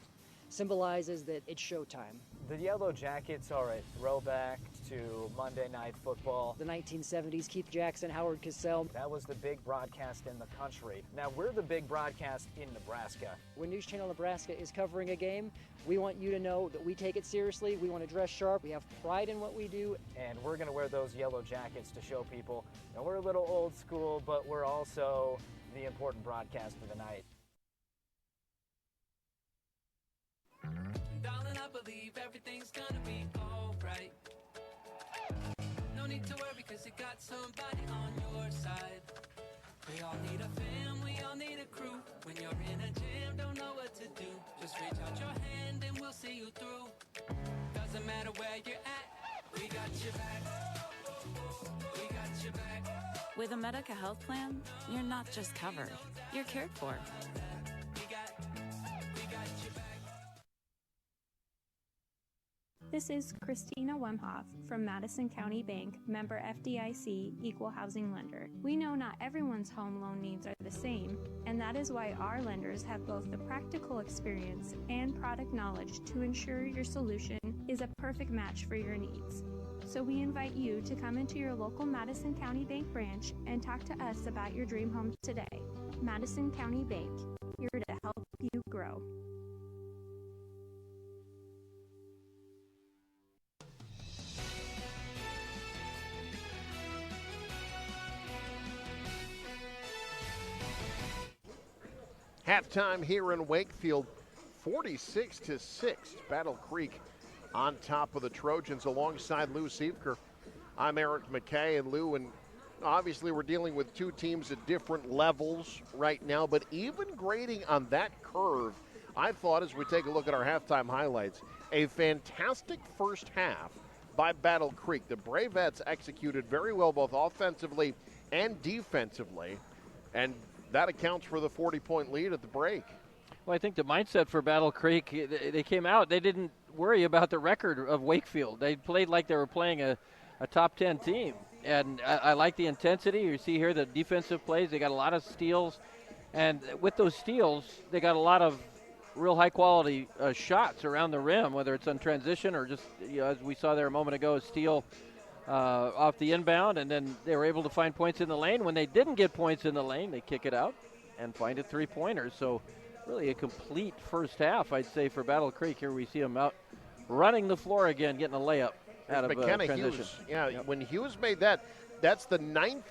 symbolizes that it's showtime. The yellow jackets are a throwback to Monday Night Football. The 1970s, Keith Jackson, Howard Cosell. That was the big broadcast in the country. Now we're the big broadcast in Nebraska. When News Channel Nebraska is covering a game, we want you to know that we take it seriously. We want to dress sharp. We have pride in what we do. And we're going to wear those yellow jackets to show people that we're a little old school, but we're also the important broadcast of the night. Darling, I believe everything's gonna be alright. No need to worry, cause you got somebody on your side. We all need a fam, we all need a crew. When you're in a jam, don't know what to do, just reach out your hand and we'll see you through. Doesn't matter where you're at, we got your back. We got your back. With a Medica health plan, you're not just covered, you're cared for. This is Christina Wemhoff from Madison County Bank, member FDIC, equal housing lender. We know not everyone's home loan needs are the same, and that is why our lenders have both the practical experience and product knowledge to ensure your solution is a perfect match for your needs. So we invite you to come into your local Madison County Bank branch and talk to us about your dream home today. Madison County Bank, here to help you grow. Halftime here in Wakefield, 46-6. Battle Creek on top of the Trojans alongside Lou Siefker. I'm Eric McKay, and Lou, and obviously we're dealing with two teams at different levels right now, but even grading on that curve, I thought as we take a look at our halftime highlights, a fantastic first half by Battle Creek. The Bravettes executed very well both offensively and defensively, and that accounts for the 40-point lead at the break. Well, I think the mindset for Battle Creek, they came out, they didn't worry about the record of Wakefield. They played like they were playing a top 10 team. And I like the intensity. You see here the defensive plays. They got a lot of steals. And with those steals, they got a lot of real high-quality shots around the rim, whether it's on transition or just, as we saw there a moment ago, a steal off the inbound, and then they were able to find points in the lane. When they didn't get points in the lane, they kick it out and find a three-pointer. So really a complete first half, I'd say, for Battle Creek. Here we see them out running the floor again, getting a layup out of transition. Hughes. Yeah, Yep. When Hughes made that, that's the 9th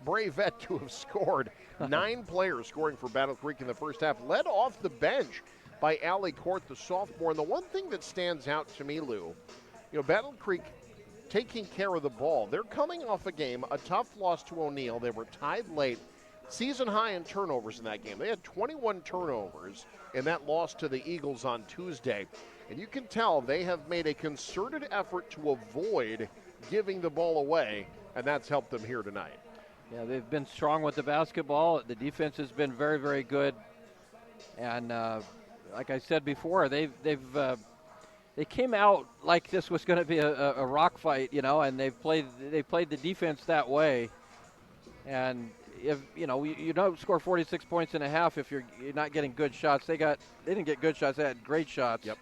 Bravette to have scored. 9 players scoring for Battle Creek in the first half, led off the bench by Allie Court, the sophomore. And the one thing that stands out to me, Lou, Battle Creek taking care of the ball. They're coming off a game, a tough loss to O'Neill. They were tied late. Season high in turnovers in that game. They had 21 turnovers in that loss to the Eagles on Tuesday. And you can tell they have made a concerted effort to avoid giving the ball away, and that's helped them here tonight. Yeah, they've been strong with the basketball. The defense has been very, very good. And like I said before, they came out like this was going to be a rock fight, and they've played the defense that way. And if you don't score 46 points in a half if you're not getting good shots. They didn't get good shots. They had great shots. Yep.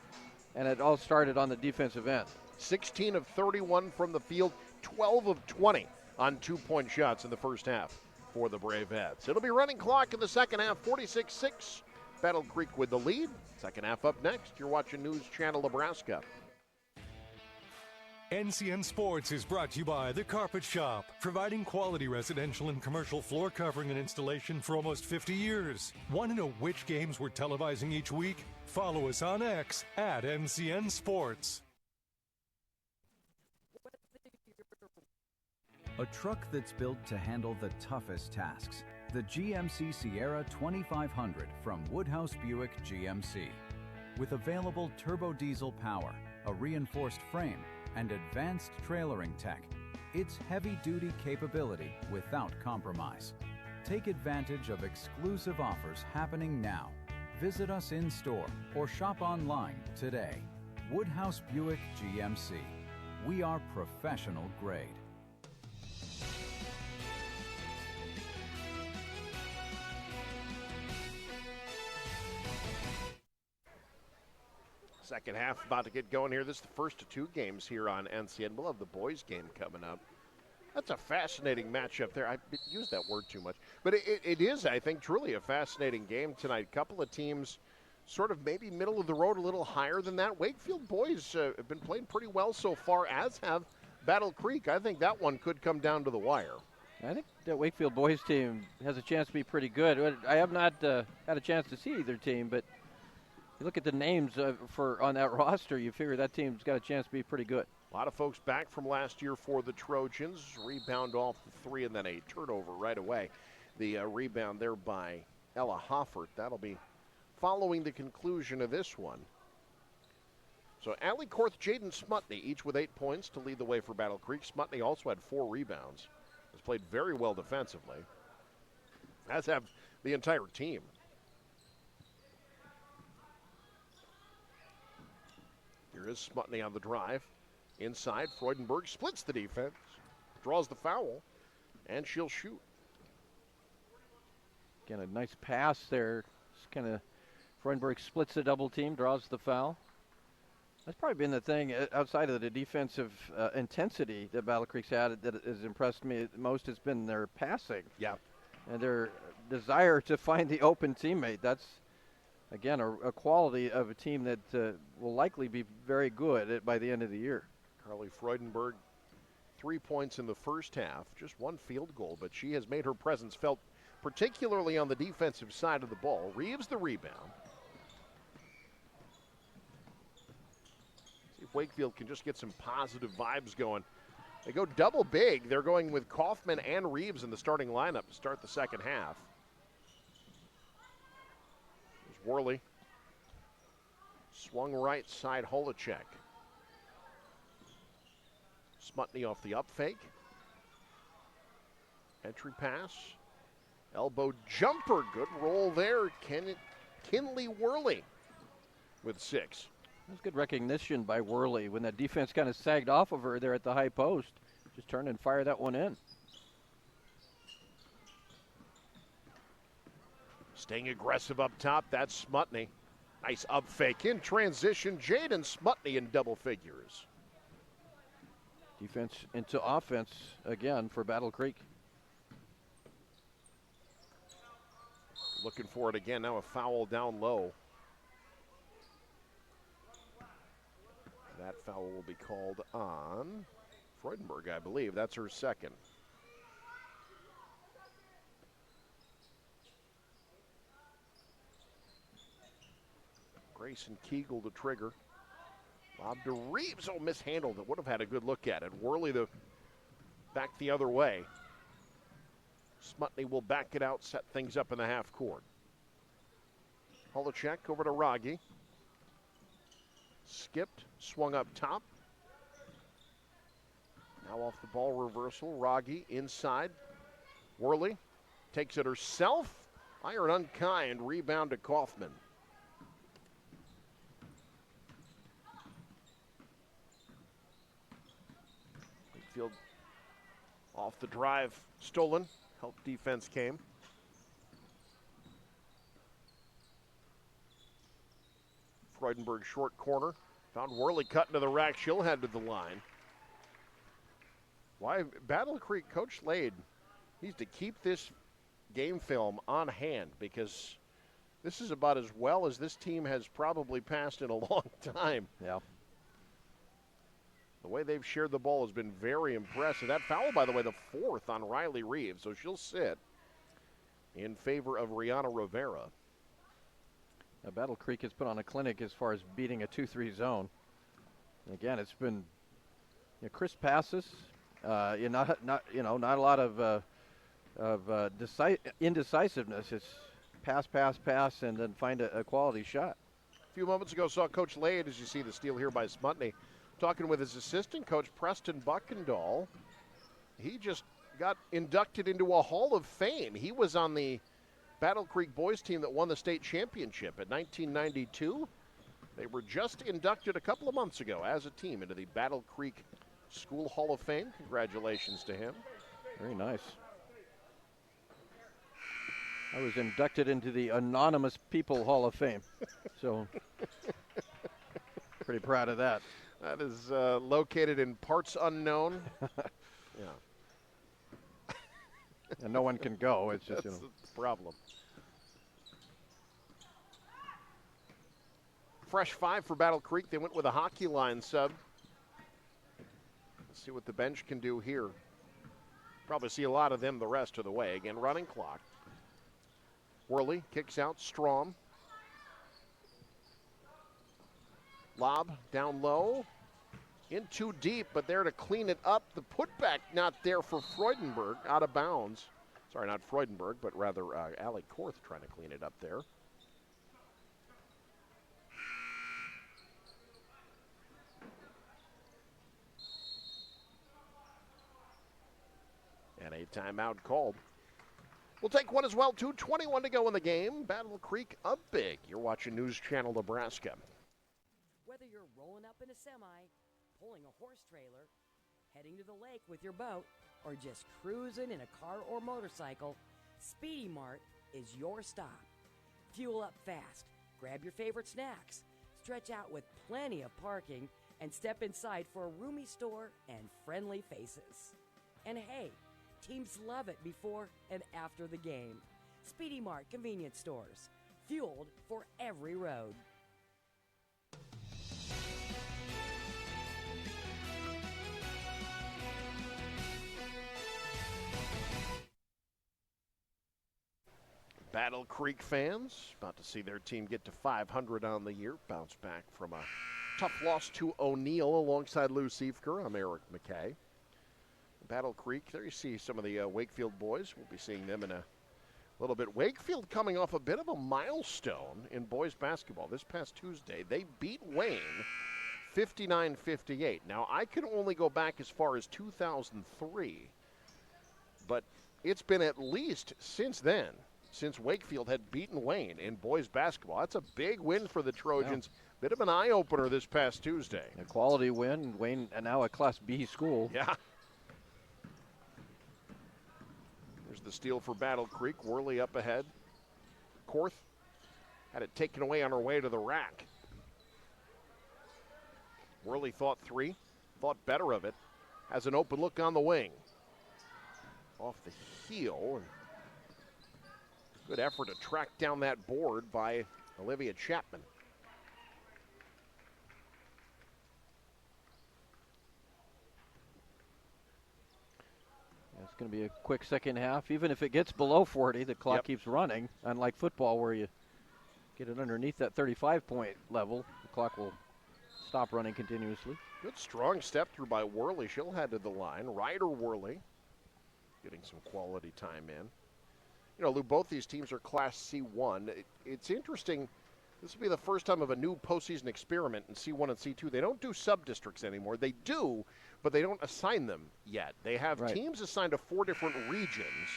And it all started on the defensive end. 16 of 31 from the field, 12 of 20 on 2-point shots in the first half for the Bravettes. It'll be running clock in the second half, 46-6. Battle Creek with the lead. Second half up next. You're watching News Channel Nebraska. NCN Sports is brought to you by The Carpet Shop, providing quality residential and commercial floor covering and installation for almost 50 years. Want to know which games we're televising each week? Follow us on X at NCN Sports. A truck that's built to handle the toughest tasks. The GMC Sierra 2500 from Woodhouse Buick GMC. With available turbo diesel power, a reinforced frame, and advanced trailering tech, it's heavy-duty capability without compromise. Take advantage of exclusive offers happening now. Visit us in-store or shop online today. Woodhouse Buick GMC. We are professional grade. Second half about to get going here. This is the first of 2 games here on NCN. We'll have the boys game coming up. That's a fascinating matchup there. I use that word too much. But it is, I think, truly a fascinating game tonight. A couple of teams sort of maybe middle of the road, a little higher than that. Wakefield boys have been playing pretty well so far, as have Battle Creek. I think that one could come down to the wire. I think that Wakefield boys team has a chance to be pretty good. I have not had a chance to see either team, but you look at the names on that roster, you figure that team's got a chance to be pretty good. A lot of folks back from last year for the Trojans. Rebound off the 3 and then a turnover right away. The rebound there by Ella Hoffert. That'll be following the conclusion of this one. So Allie Korth, Jaden Smutney, each with 8 points to lead the way for Battle Creek. Smutney also had 4 rebounds. Has played very well defensively, as have the entire team. Here is Smutney on the drive. Inside, Freudenberg splits the defense, draws the foul, and she'll shoot. Again, a nice pass there. Just kind of Freudenberg splits the double team, draws the foul. That's probably been the thing outside of the defensive intensity that Battle Creek's had that has impressed me most has been their passing. Yeah. And their desire to find the open teammate. That's, again, a quality of a team that will likely be very good by the end of the year. Carly Freudenberg, 3 points in the first half, just 1 field goal, but she has made her presence felt, particularly on the defensive side of the ball. Reeves the rebound. See if Wakefield can just get some positive vibes going. They go double big. They're going with Kaufman and Reeves in the starting lineup to start the second half. There's Worley. Swung right side, Holacek. Smutney off the up fake. Entry pass. Elbow jumper. Good roll there. Kinley Worley with 6. That's good recognition by Worley when that defense kind of sagged off of her there at the high post. Just turn and fire that one in. Staying aggressive up top, that's Smutney. Nice up fake in transition. Jaden Smutney in double figures. Defense into offense again for Battle Creek. Looking for it again. Now a foul down low. That foul will be called on Freudenberg, I believe. That's her second. Grayson Kegel to trigger. Lob to Reeves. Oh, mishandled it. Would have had a good look at it. Worley back the other way. Smutney will back it out, set things up in the half court. Holacek over to Rogge. Skipped, swung up top. Now off the ball reversal. Rogge inside. Worley takes it herself. Iron unkind. Rebound to Kaufman. Wakefield off the drive. Stolen. Help defense came. Freudenberg short corner. Found Worley cutting to the rack. She'll head to the line. Why Battle Creek Coach Slade needs to keep this game film on hand, because this is about as well as this team has probably passed in a long time. Yeah. The way they've shared the ball has been very impressive. That foul, by the way, the fourth on Riley Reeves, so she'll sit in favor of Rihanna Rivera. Now, Battle Creek has put on a clinic as far as beating a 2-3 zone. And again, it's been crisp passes. Not a lot of indecisiveness. It's pass, pass, pass, and then find a quality shot. A few moments ago, saw Coach Lade, as you see the steal here by Smutney, talking with his assistant coach, Preston Buckendahl. He just got inducted into a Hall of Fame. He was on the Battle Creek boys team that won the state championship in 1992. They were just inducted a couple of months ago as a team into the Battle Creek School Hall of Fame. Congratulations to him. Very nice. I was inducted into the Anonymous People Hall of Fame. So, pretty proud of that. That is located in parts unknown. Yeah. And no one can go. It's just, That's the problem. Fresh five for Battle Creek. They went with a hockey line sub. Let's see what the bench can do here. Probably see a lot of them the rest of the way. Again, running clock. Worley kicks out. Strom. Lob down low. In too deep, but there to clean it up. The putback not there for Freudenberg. Out of bounds. Sorry, not Freudenberg, but rather Allie Korth trying to clean it up there. And a timeout called. We'll take one as well, too. 21 to go in the game. Battle Creek up big. You're watching News Channel Nebraska. Whether you're rolling up in a semi, pulling a horse trailer, heading to the lake with your boat, or just cruising in a car or motorcycle, Speedy Mart is your stop. Fuel up fast, grab your favorite snacks, stretch out with plenty of parking, and step inside for a roomy store and friendly faces. And hey, teams love it before and after the game. Speedy Mart convenience stores, fueled for every road. Battle Creek fans about to see their team get to 500 on the year. Bounce back from a tough loss to O'Neill alongside Lou Siefker. I'm Eric McKay. Battle Creek, there you see some of the Wakefield boys. We'll be seeing them in a little bit. Wakefield coming off a bit of a milestone in boys basketball. This past Tuesday, they beat Wayne 59-58. Now, I can only go back as far as 2003, but it's been at least since then, since Wakefield had beaten Wayne in boys basketball. That's a big win for the Trojans. Yeah. Bit of an eye-opener this past Tuesday. A quality win. Wayne now a Class B school. Yeah. There's the steal for Battle Creek. Worley up ahead. Korth had it taken away on her way to the rack. Worley thought better of it. Has an open look on the wing. Off the heel. And good effort to track down that board by Olivia Chapman. It's going to be a quick second half. Even if it gets below 40, the clock keeps running. Unlike football where you get it underneath that 35-point level, the clock will stop running continuously. Good strong step through by Worley. She'll head to the line. Ryder Worley getting some quality time in. You know, Lou, both these teams are Class C1. It's interesting. This will be the first time of a new postseason experiment in C1 and C2. They don't do sub-districts anymore. They do, but they don't assign them yet. They have teams assigned to 4 different regions,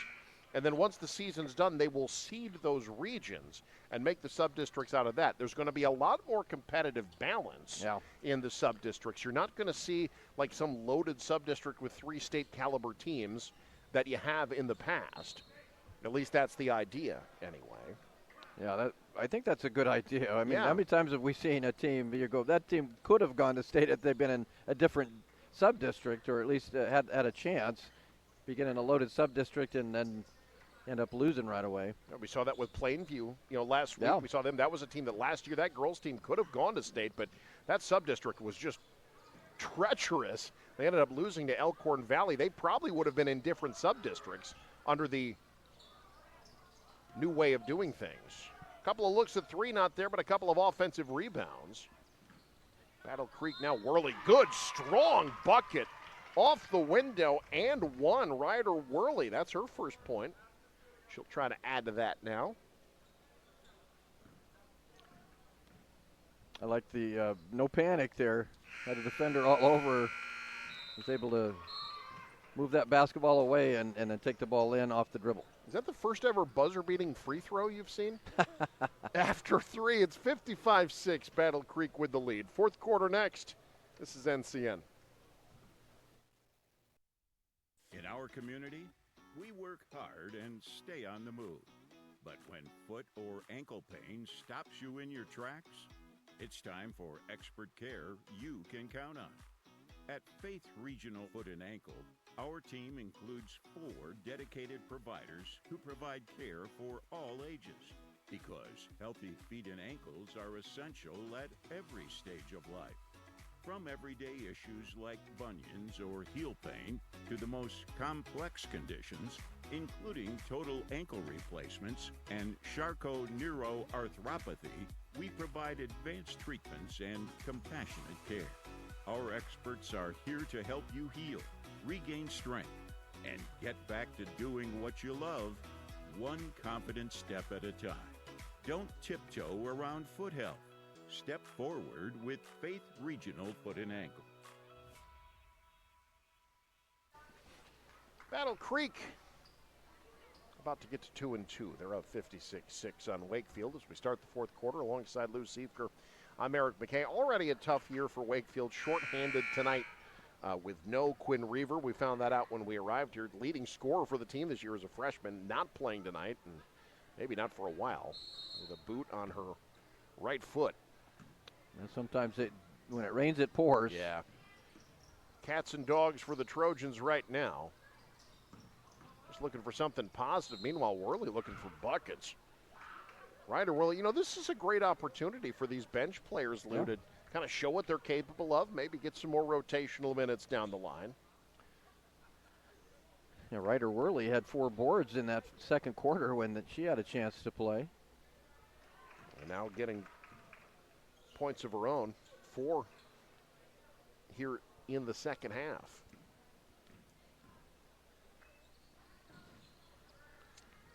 and then once the season's done, they will seed those regions and make the sub-districts out of that. There's going to be a lot more competitive balance in the sub-districts. You're not going to see like some loaded sub-district with 3 state-caliber teams that you have in the past. At least that's the idea anyway. Yeah, I think that's a good idea. I mean, how many times have we seen a team, you go, that team could have gone to state if they've been in a different sub-district, or at least had a chance, begin in a loaded sub-district and then end up losing right away. Yeah, we saw that with Plainview. You know, last week we saw them. That was a team that last year, that girls team could have gone to state, but that sub-district was just treacherous. They ended up losing to Elkhorn Valley. They probably would have been in different sub-districts under the new way of doing things. A couple of looks at 3, not there, but a couple of offensive rebounds. Battle Creek now Worley. Good, strong bucket off the window and one. Ryder Worley, that's her first point. She'll try to add to that now. I like the no panic there. Had a defender all over. Was able to move that basketball away and then take the ball in off the dribble. Is that the first ever buzzer-beating free throw you've seen? After 3, it's 55-6, Battle Creek with the lead. Fourth quarter next. This is NCN. In our community, we work hard and stay on the move. But when foot or ankle pain stops you in your tracks, it's time for expert care you can count on. At Faith Regional Foot and Ankle, our team includes 4 dedicated providers who provide care for all ages, because healthy feet and ankles are essential at every stage of life. From everyday issues like bunions or heel pain to the most complex conditions, including total ankle replacements and Charcot-neuroarthropathy, we provide advanced treatments and compassionate care. Our experts are here to help you heal, regain strength, and get back to doing what you love, one confident step at a time. Don't tiptoe around foot health. Step forward with Faith Regional Foot and Ankle. Battle Creek about to get to 2-2. They're up 56-6 on Wakefield as we start the fourth quarter alongside Lou Siefker. I'm Eric McKay. Already a tough year for Wakefield, shorthanded tonight with no Quinn Reaver. We found that out when we arrived here. Leading scorer for the team this year is a freshman, not playing tonight, and maybe not for a while, with a boot on her right foot. And sometimes when it rains, it pours. Yeah. Cats and dogs for the Trojans right now. Just looking for something positive. Meanwhile, Worley looking for buckets. Ryder Worley, you know, this is a great opportunity for these bench players, Lou, to kind of show what they're capable of, maybe get some more rotational minutes down the line. Yeah, Ryder Worley had 4 boards in that second quarter when she had a chance to play. And now getting points of her own, 4 here in the second half.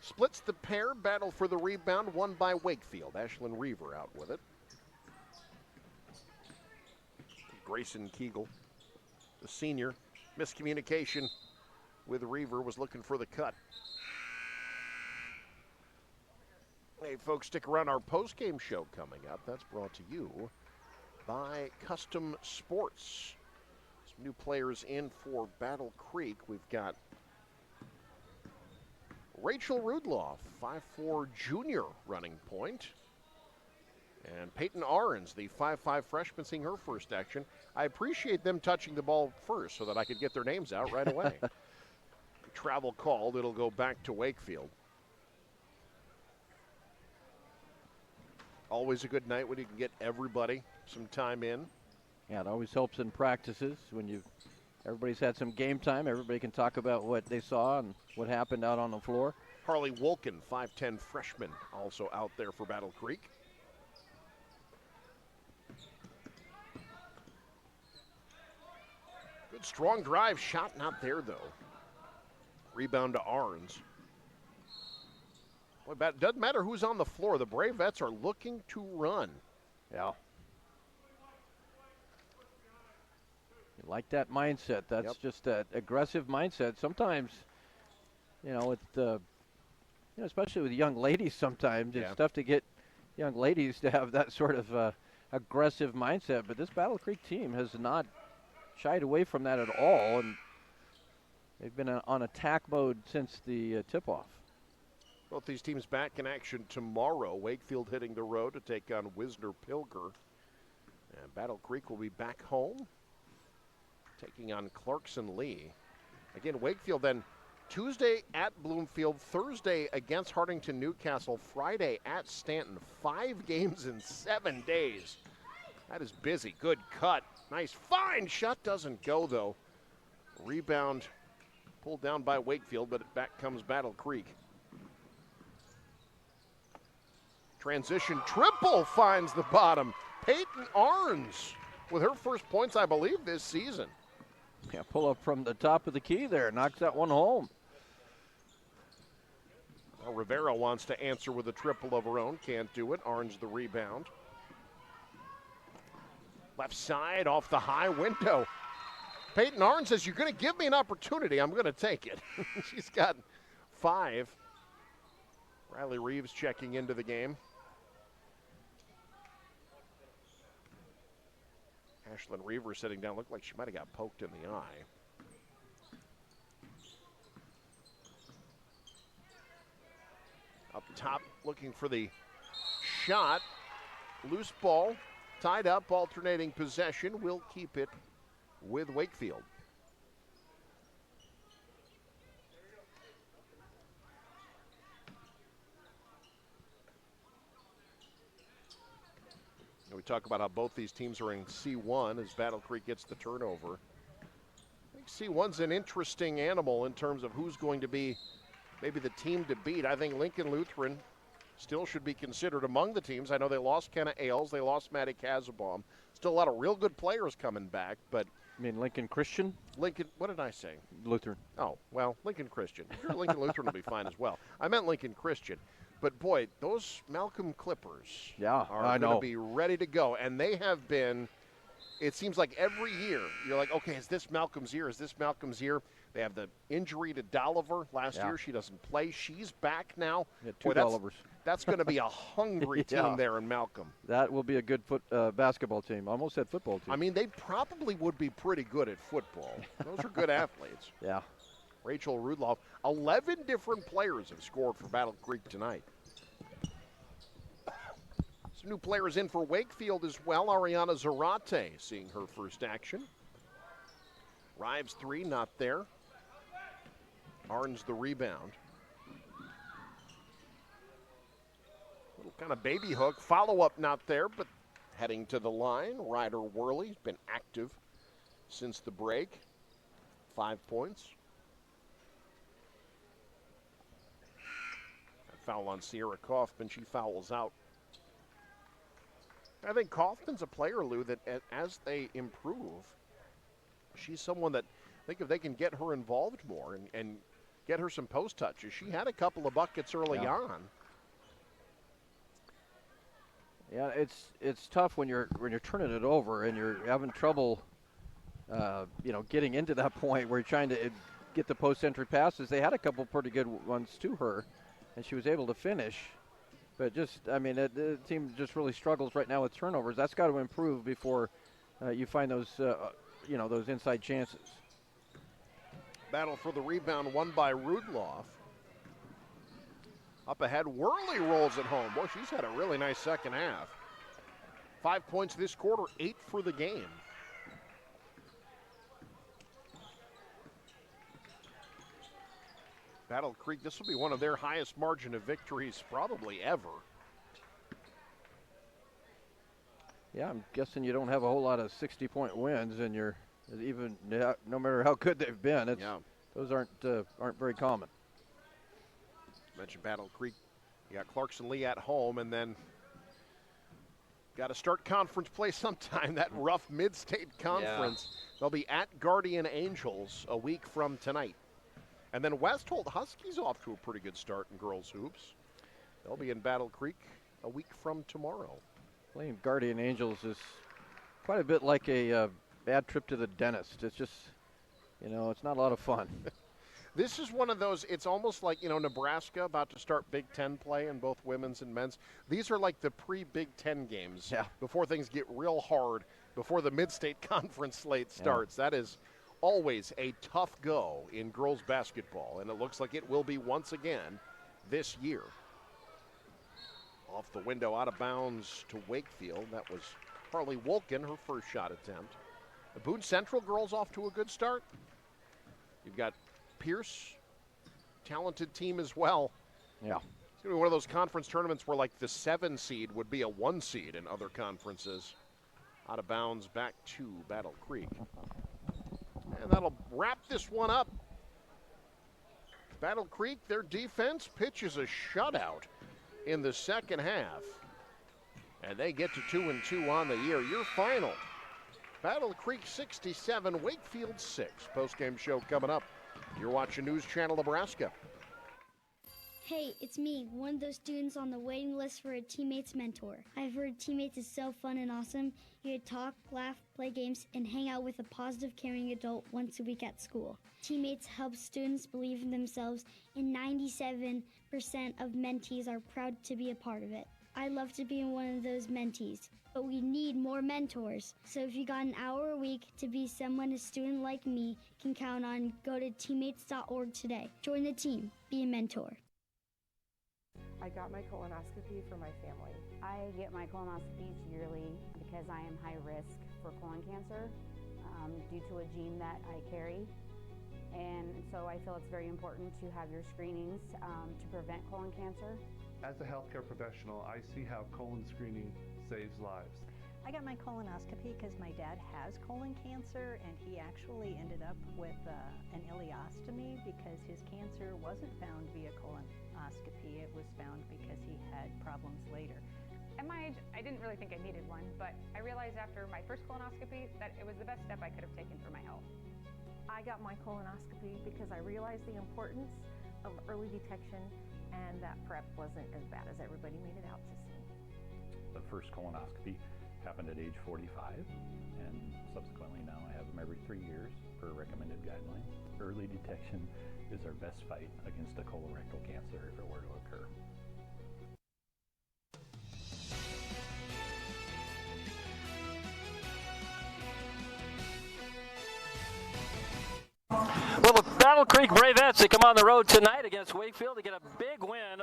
Splits the pair, battle for the rebound, won by Wakefield. Ashlyn Reaver out with it. Grayson Keegle, the senior, miscommunication with Reaver, was looking for the cut. Hey, folks, stick around. Our post-game show coming up. That's brought to you by Custom Sports. Some new players in for Battle Creek. We've got Rachel Rudloff, 5'4" junior running point. And Peyton Arns, the 5'5" freshman, seeing her first action. I appreciate them touching the ball first so that I could get their names out right away. Travel called. It'll go back to Wakefield. Always a good night when you can get everybody some time in. Yeah, it always helps in practices when everybody's had some game time. Everybody can talk about what they saw and what happened out on the floor. Harley Wolken, 5'10" freshman, also out there for Battle Creek. Good strong drive, shot not there though. Rebound to Arns. Boy, doesn't matter who's on the floor. The Bravettes are looking to run. Yeah. You like that mindset. That's just that aggressive mindset. Sometimes, especially with young ladies sometimes, it's tough to get young ladies to have that sort of aggressive mindset. But this Battle Creek team has not shied away from that at all, and they've been on attack mode since the tip-off. Both these teams back in action tomorrow. Wakefield hitting the road to take on Wisner-Pilger. And Battle Creek will be back home, taking on Clarkson-Lee. Again, Wakefield then Tuesday at Bloomfield, Thursday against Hartington-Newcastle, Friday at Stanton. 5 games in 7 days. That is busy. Good cut. Nice, fine shot. Doesn't go, though. Rebound pulled down by Wakefield, but back comes Battle Creek. Transition triple finds the bottom. Peyton Arns with her first points, I believe, this season. Yeah, pull up from the top of the key there. Knocks that one home. Well, Rivera wants to answer with a triple of her own. Can't do it. Arns the rebound. Left side off the high window. Peyton Arns says, you're going to give me an opportunity, I'm going to take it. She's got 5. Riley Reeves checking into the game. Ashlyn Reaver sitting down, looked like she might have got poked in the eye. Up top, looking for the shot. Loose ball, tied up, alternating possession. Will keep it with Wakefield. We talk about how both these teams are in C1 as Battle Creek gets the turnover. I think C1's an interesting animal in terms of who's going to be maybe the team to beat. I think Lincoln Lutheran still should be considered among the teams. I know they lost Kenna Ailes, they lost Maddie Kazabaum. Still a lot of real good players coming back, but I mean Lincoln Christian? Lincoln, what did I say? Lutheran. Oh, well, Lincoln Christian. Lincoln Lutheran will be fine as well. I meant Lincoln Christian. But, boy, those Malcolm Clippers are going to be ready to go. And they have been, it seems like every year, you're like, okay, is this Malcolm's year? Is this Malcolm's year? They have the injury to Dolliver last year. She doesn't play. She's back now. Yeah, 2 Dollivers. That's going to be a hungry team there in Malcolm. That will be a good basketball team. Almost said football team. I mean, they probably would be pretty good at football. Those are good athletes. Yeah. Rachel Rudloff. 11 different players have scored for Battle Creek tonight. Some new players in for Wakefield as well. Ariana Zarate seeing her first action. Rives 3, not there. Arns the rebound. Little kind of baby hook. Follow-up not there, but heading to the line. Ryder Worley's been active since the break. 5 points. A foul on Sierra Kaufman. She fouls out. I think Kaufman's a player, Lou, that as they improve, she's someone that I think if they can get her involved more and get her some post touches. She had a couple of buckets early on. Yeah, it's tough when you're turning it over and you're having trouble, getting into that point where you're trying to get the post entry passes. They had a couple pretty good ones to her, and she was able to finish. But the team just really struggles right now with turnovers. That's got to improve before you find those, those inside chances. Battle for the rebound won by Rudloff. Up ahead, Worley rolls it home. Boy, she's had a really nice second half. 5 points this quarter, 8 for the game. Battle Creek, this will be one of their highest margin of victories probably ever. Yeah, I'm guessing you don't have a whole lot of 60-point wins, and you're even no matter how good they've been. Those aren't very common. Mentioned Battle Creek. You got Clarkson Lee at home, and then got to start conference play sometime. That rough mid-state conference. Yeah. They'll be at Guardian Angels a week from tonight. And then Westholt Huskies off to a pretty good start in girls hoops. They'll be in Battle Creek a week from tomorrow. Playing Guardian Angels is quite a bit like a bad trip to the dentist. It's just, it's not a lot of fun. This is one of those, it's almost like, Nebraska about to start Big Ten play in both women's and men's. These are like the pre-Big Ten games before things get real hard, before the mid-state conference slate starts. That is always a tough go in girls basketball, and it looks like it will be once again this year. Off the window, out of bounds to Wakefield. That was Harley Wolkin, her first shot attempt. The Boone Central girls off to a good start. You've got Pierce, talented team as well. Yeah. It's going to be one of those conference tournaments where like the 7 seed would be a 1 seed in other conferences. Out of bounds back to Battle Creek. And that'll wrap this one up. Battle Creek, their defense pitches a shutout in the second half. And they get to 2-2 on the year. Your final, Battle Creek 67, Wakefield 6. Post-game show coming up. You're watching News Channel Nebraska. Hey, it's me, one of those students on the waiting list for a teammate's mentor. I've heard teammates is so fun and awesome. You get to talk, laugh, play games, and hang out with a positive, caring adult once a week at school. Teammates help students believe in themselves, and 97% of mentees are proud to be a part of it. I love to be one of those mentees, but we need more mentors. So if you got an hour a week to be someone a student like me can count on, go to teammates.org today. Join the team. Be a mentor. I got my colonoscopy for my family. I get my colonoscopies yearly because I am high risk for colon cancer due to a gene that I carry. And so I feel it's very important to have your screenings to prevent colon cancer. As a healthcare professional, I see how colon screening saves lives. I got my colonoscopy because my dad has colon cancer, and he actually ended up with an ileostomy because his cancer wasn't found via colonoscopy. It was found because he had problems later. At my age, I didn't really think I needed one, but I realized after my first colonoscopy that it was the best step I could have taken for my health. I got my colonoscopy because I realized the importance of early detection and that PrEP wasn't as bad as everybody made it out to seem. The first colonoscopy happened at age 45, and subsequently now I have them every 3 years per recommended guidelines. Early detection is our best fight against a colorectal cancer if it were to occur. Well, the Battle Creek Bravettes, they come on the road tonight against Wakefield to get a big win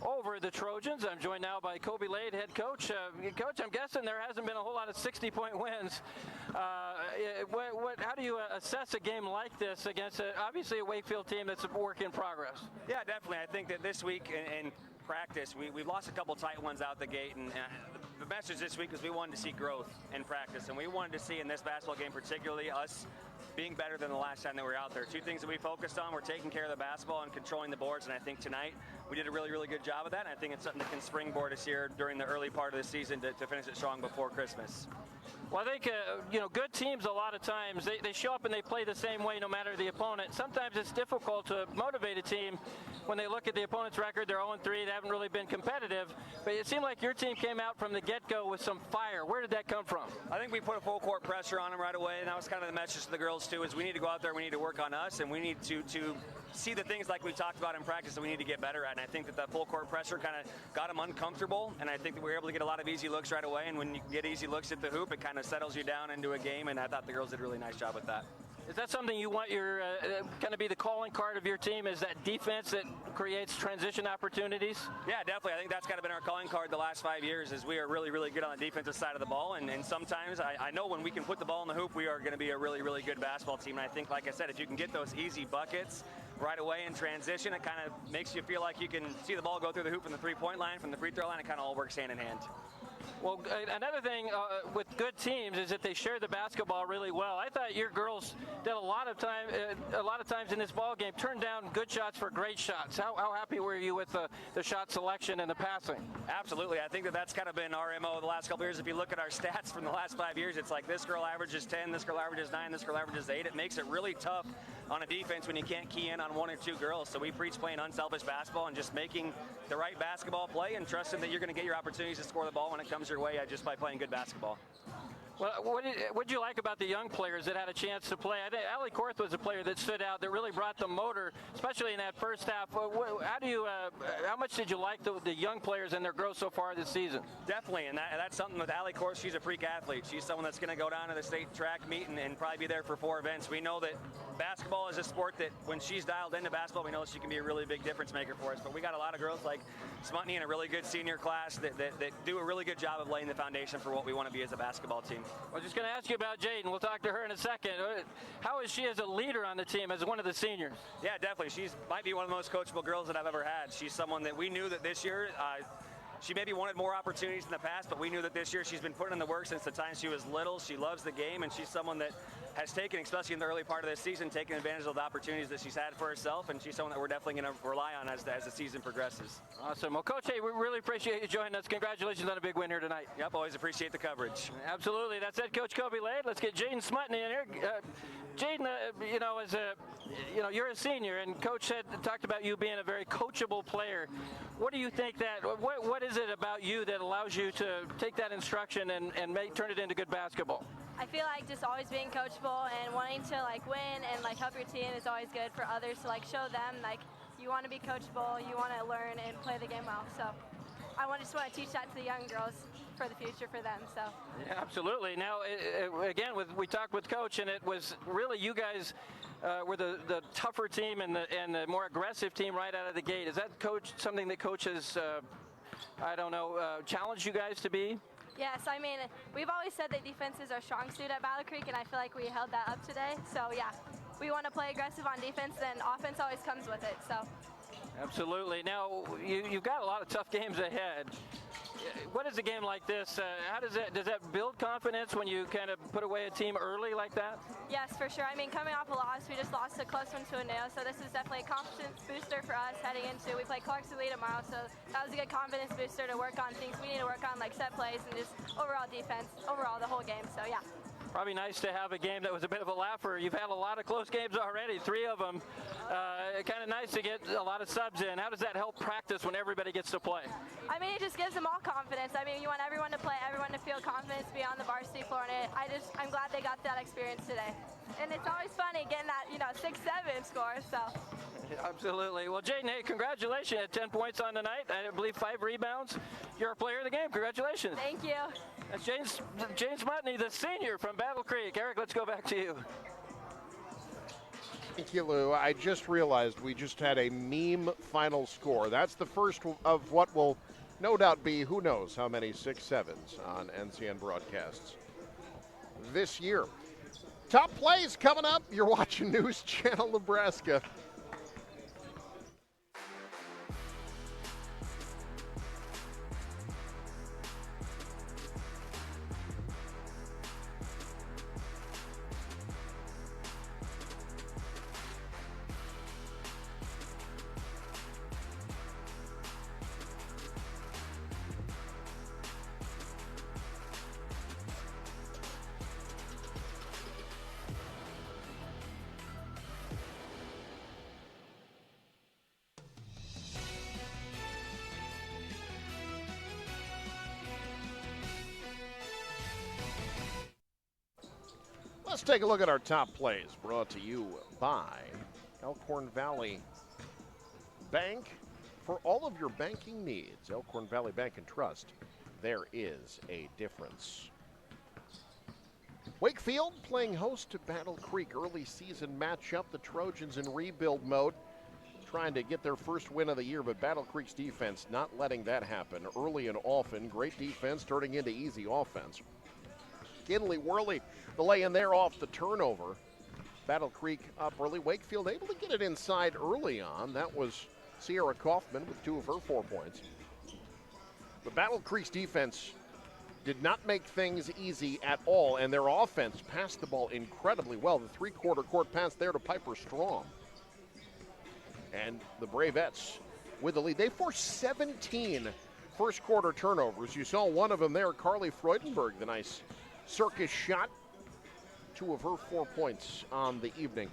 over the Trojans. I'm joined now by Kobe Lade, head coach. Coach, I'm guessing there hasn't been a whole lot of 60-point wins. How do you assess a game like this against, obviously, a Wakefield team that's a work in progress? Yeah, definitely. I think that this week in practice, we've lost a couple tight ones out the gate, and the message this week is we wanted to see growth in practice, and we wanted to see in this basketball game particularly us being better than the last time that we were out there. 2 things that we focused on were taking care of the basketball and controlling the boards, and I think tonight we did a really, really good job of that, and I think it's something that can springboard us here during the early part of the season to finish it strong before Christmas. Well, I think, good teams a lot of times, they show up and they play the same way no matter the opponent. Sometimes it's difficult to motivate a team when they look at the opponent's record. They're 0-3. They haven't really been competitive. But it seemed like your team came out from the get-go with some fire. Where did that come from? I think we put a full court pressure on them right away, and that was kind of the message to the girls, too, is we need to go out there, we need to work on us, and we need to see the things like we talked about in practice that we need to get better at. And I think that full court pressure kind of got them uncomfortable, and I think that we were able to get a lot of easy looks right away. And when you get easy looks at the hoop, it kind of settles you down into a game, and I thought the girls did a really nice job with that. Is that something you want your kind of be the calling card of your team? Is that defense that creates transition opportunities? Yeah, definitely. I think that's kind of been our calling card the last 5 years is we are really, really good on the defensive side of the ball. And sometimes I know when we can put the ball in the hoop, we are going to be a really, really good basketball team. And I think, like I said, if you can get those easy buckets right away in transition, it kind of makes you feel like you can see the ball go through the hoop from the three-point line, from the free throw line. It kind of all works hand in hand. Well, another thing with good teams is that they share the basketball really well. I thought your girls did a lot of times in this ball game turned down good shots for great shots. How happy were you with the shot selection and the passing? Absolutely. I think that's kind of been our MO the last couple of years. If you look at our stats from the last 5 years, it's like this girl averages 10, this girl averages 9, this girl averages 8. It makes it really tough on a defense when you can't key in on one or two girls. So we preach playing unselfish basketball and just making the right basketball play and trusting that you're going to get your opportunities to score the ball when it comes your way just by playing good basketball. Well, what did you like about the young players that had a chance to play? I think Allie Korth was a player that stood out, that really brought the motor, especially in that first half. How much did you like the young players and their growth so far this season? Definitely, and that's something with Allie Korth. She's a freak athlete. She's someone that's going to go down to the state track meet and probably be there for 4 events. We know that basketball is a sport that when she's dialed into basketball, we know she can be a really big difference maker for us. But we got a lot of girls like Smutney and a really good senior class that do a really good job of laying the foundation for what we want to be as a basketball team. I was just going to ask you about Jaden. We'll talk to her in a second. How is she as a leader on the team, as one of the seniors? Yeah, definitely. She might be one of the most coachable girls that I've ever had. She's someone that we knew that this year, she maybe wanted more opportunities in the past, but we knew that this year she's been putting in the work since the time she was little. She loves the game, and she's someone that has taken, especially in the early part of this season, taken advantage of the opportunities that she's had for herself, and she's someone that we're definitely going to rely on as the season progresses. Awesome. Well, Coach, hey, we really appreciate you joining us. Congratulations on a big win here tonight. Yep, always appreciate the coverage. Absolutely. That's it, Coach Kobe Lade. Let's get Jaden Smutney in here. Jaden, you're a senior, and Coach talked about you being a very coachable player. What do you think what is it about you that allows you to take that instruction and turn it into good basketball? I feel like just always being coachable and wanting to win and help your team is always good for others to show them you want to be coachable, you want to learn and play the game well. So I just want to teach that to the young girls for the future for them. So yeah, absolutely. Now again, we talked with Coach, and it was really you guys were the tougher team and the more aggressive team right out of the gate. Is that something that Coach has challenged you guys to be? Yes, I mean, we've always said that defense is our strong suit at Battle Creek, and I feel like we held that up today. So, yeah, we want to play aggressive on defense, and offense always comes with it. So. Absolutely. Now, you've got a lot of tough games ahead. What is a game like this? Does that build confidence when you kind of put away a team early like that? Yes, for sure. I mean, coming off a loss, we just lost a close one to Aneo, so this is definitely a confidence booster for us heading into. We play Clarkson Lee tomorrow, so that was a good confidence booster to work on things we need to work on, like set plays and just overall defense, overall the whole game. So yeah. Probably nice to have a game that was a bit of a laugher. You've had a lot of close games already, 3 of them. Kind of nice to get a lot of subs in. How does that help practice when everybody gets to play? I mean, it just gives them all confidence. I mean, you want everyone to play, everyone to feel confidence, be on the varsity floor, and I'm glad they got that experience today. And it's always funny getting that 6-7 score. So. Absolutely. Well, Jaden, hey, congratulations. You had 10 points on the night. I believe 5 rebounds. You're a player of the game. Congratulations. Thank you. That's James Smutney, the senior from Battle Creek. Eric, let's go back to you. Thank you, Lou. I just realized we just had a meme final score. That's the first of what will no doubt be who knows how many 6-7s on NCN broadcasts this year. Top plays coming up. You're watching News Channel Nebraska. Let's take a look at our top plays, brought to you by Elkhorn Valley Bank. For all of your banking needs, Elkhorn Valley Bank and Trust, there is a difference. Wakefield playing host to Battle Creek. Early season matchup. The Trojans in rebuild mode, trying to get their first win of the year, but Battle Creek's defense not letting that happen early and often. Great defense turning into easy offense. Kinley Worley, the lay in there off the turnover. Battle Creek up early. Wakefield able to get it inside early on. That was Sierra Kaufman with 2 of her 4 points. But Battle Creek's defense did not make things easy at all, and their offense passed the ball incredibly well. The 3-quarter court pass there to Piper Strong. And the Bravettes with the lead. They forced 17 first-quarter turnovers. You saw one of them there, Carly Freudenberg, the nice circus shot. 2 of her 4 points on the evening.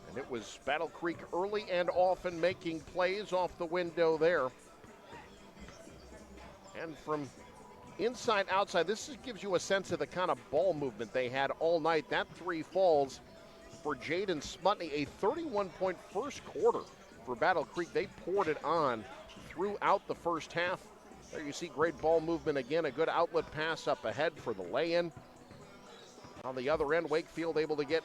And it was Battle Creek early and often making plays off the window there. And from inside, outside, this gives you a sense of the kind of ball movement they had all night. That 3 falls for Jaden Smutney, a 31-point first quarter for Battle Creek. They poured it on throughout the first half. There you see great ball movement again, a good outlet pass up ahead for the lay-in. On the other end, Wakefield able to get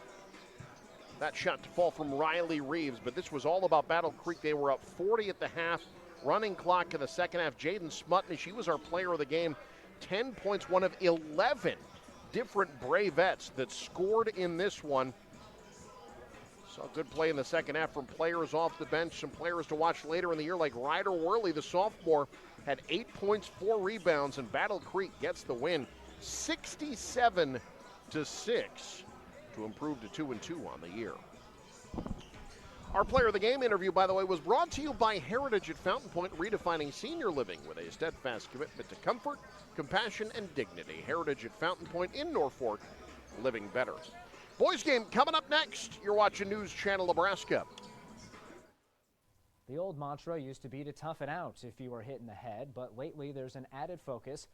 that shot to fall from Riley Reeves, but this was all about Battle Creek. They were up 40 at the half, running clock in the second half. Jaden Smutney, she was our player of the game. 10 points, one of 11 different Bravettes that scored in this one. Saw good play in the second half from players off the bench, some players to watch later in the year like Ryder Worley, the sophomore, had 8 points, 4 rebounds, and Battle Creek gets the win 67-6 to improve to 2-2 on the year. Our player of the game interview, by the way, was brought to you by Heritage at Fountain Point, redefining senior living with a steadfast commitment to comfort, compassion, and dignity. Heritage at Fountain Point in Norfolk, living better. Boys game coming up next. You're watching News Channel Nebraska. The old mantra used to be to tough it out if you were hit in the head, but lately there's an added focus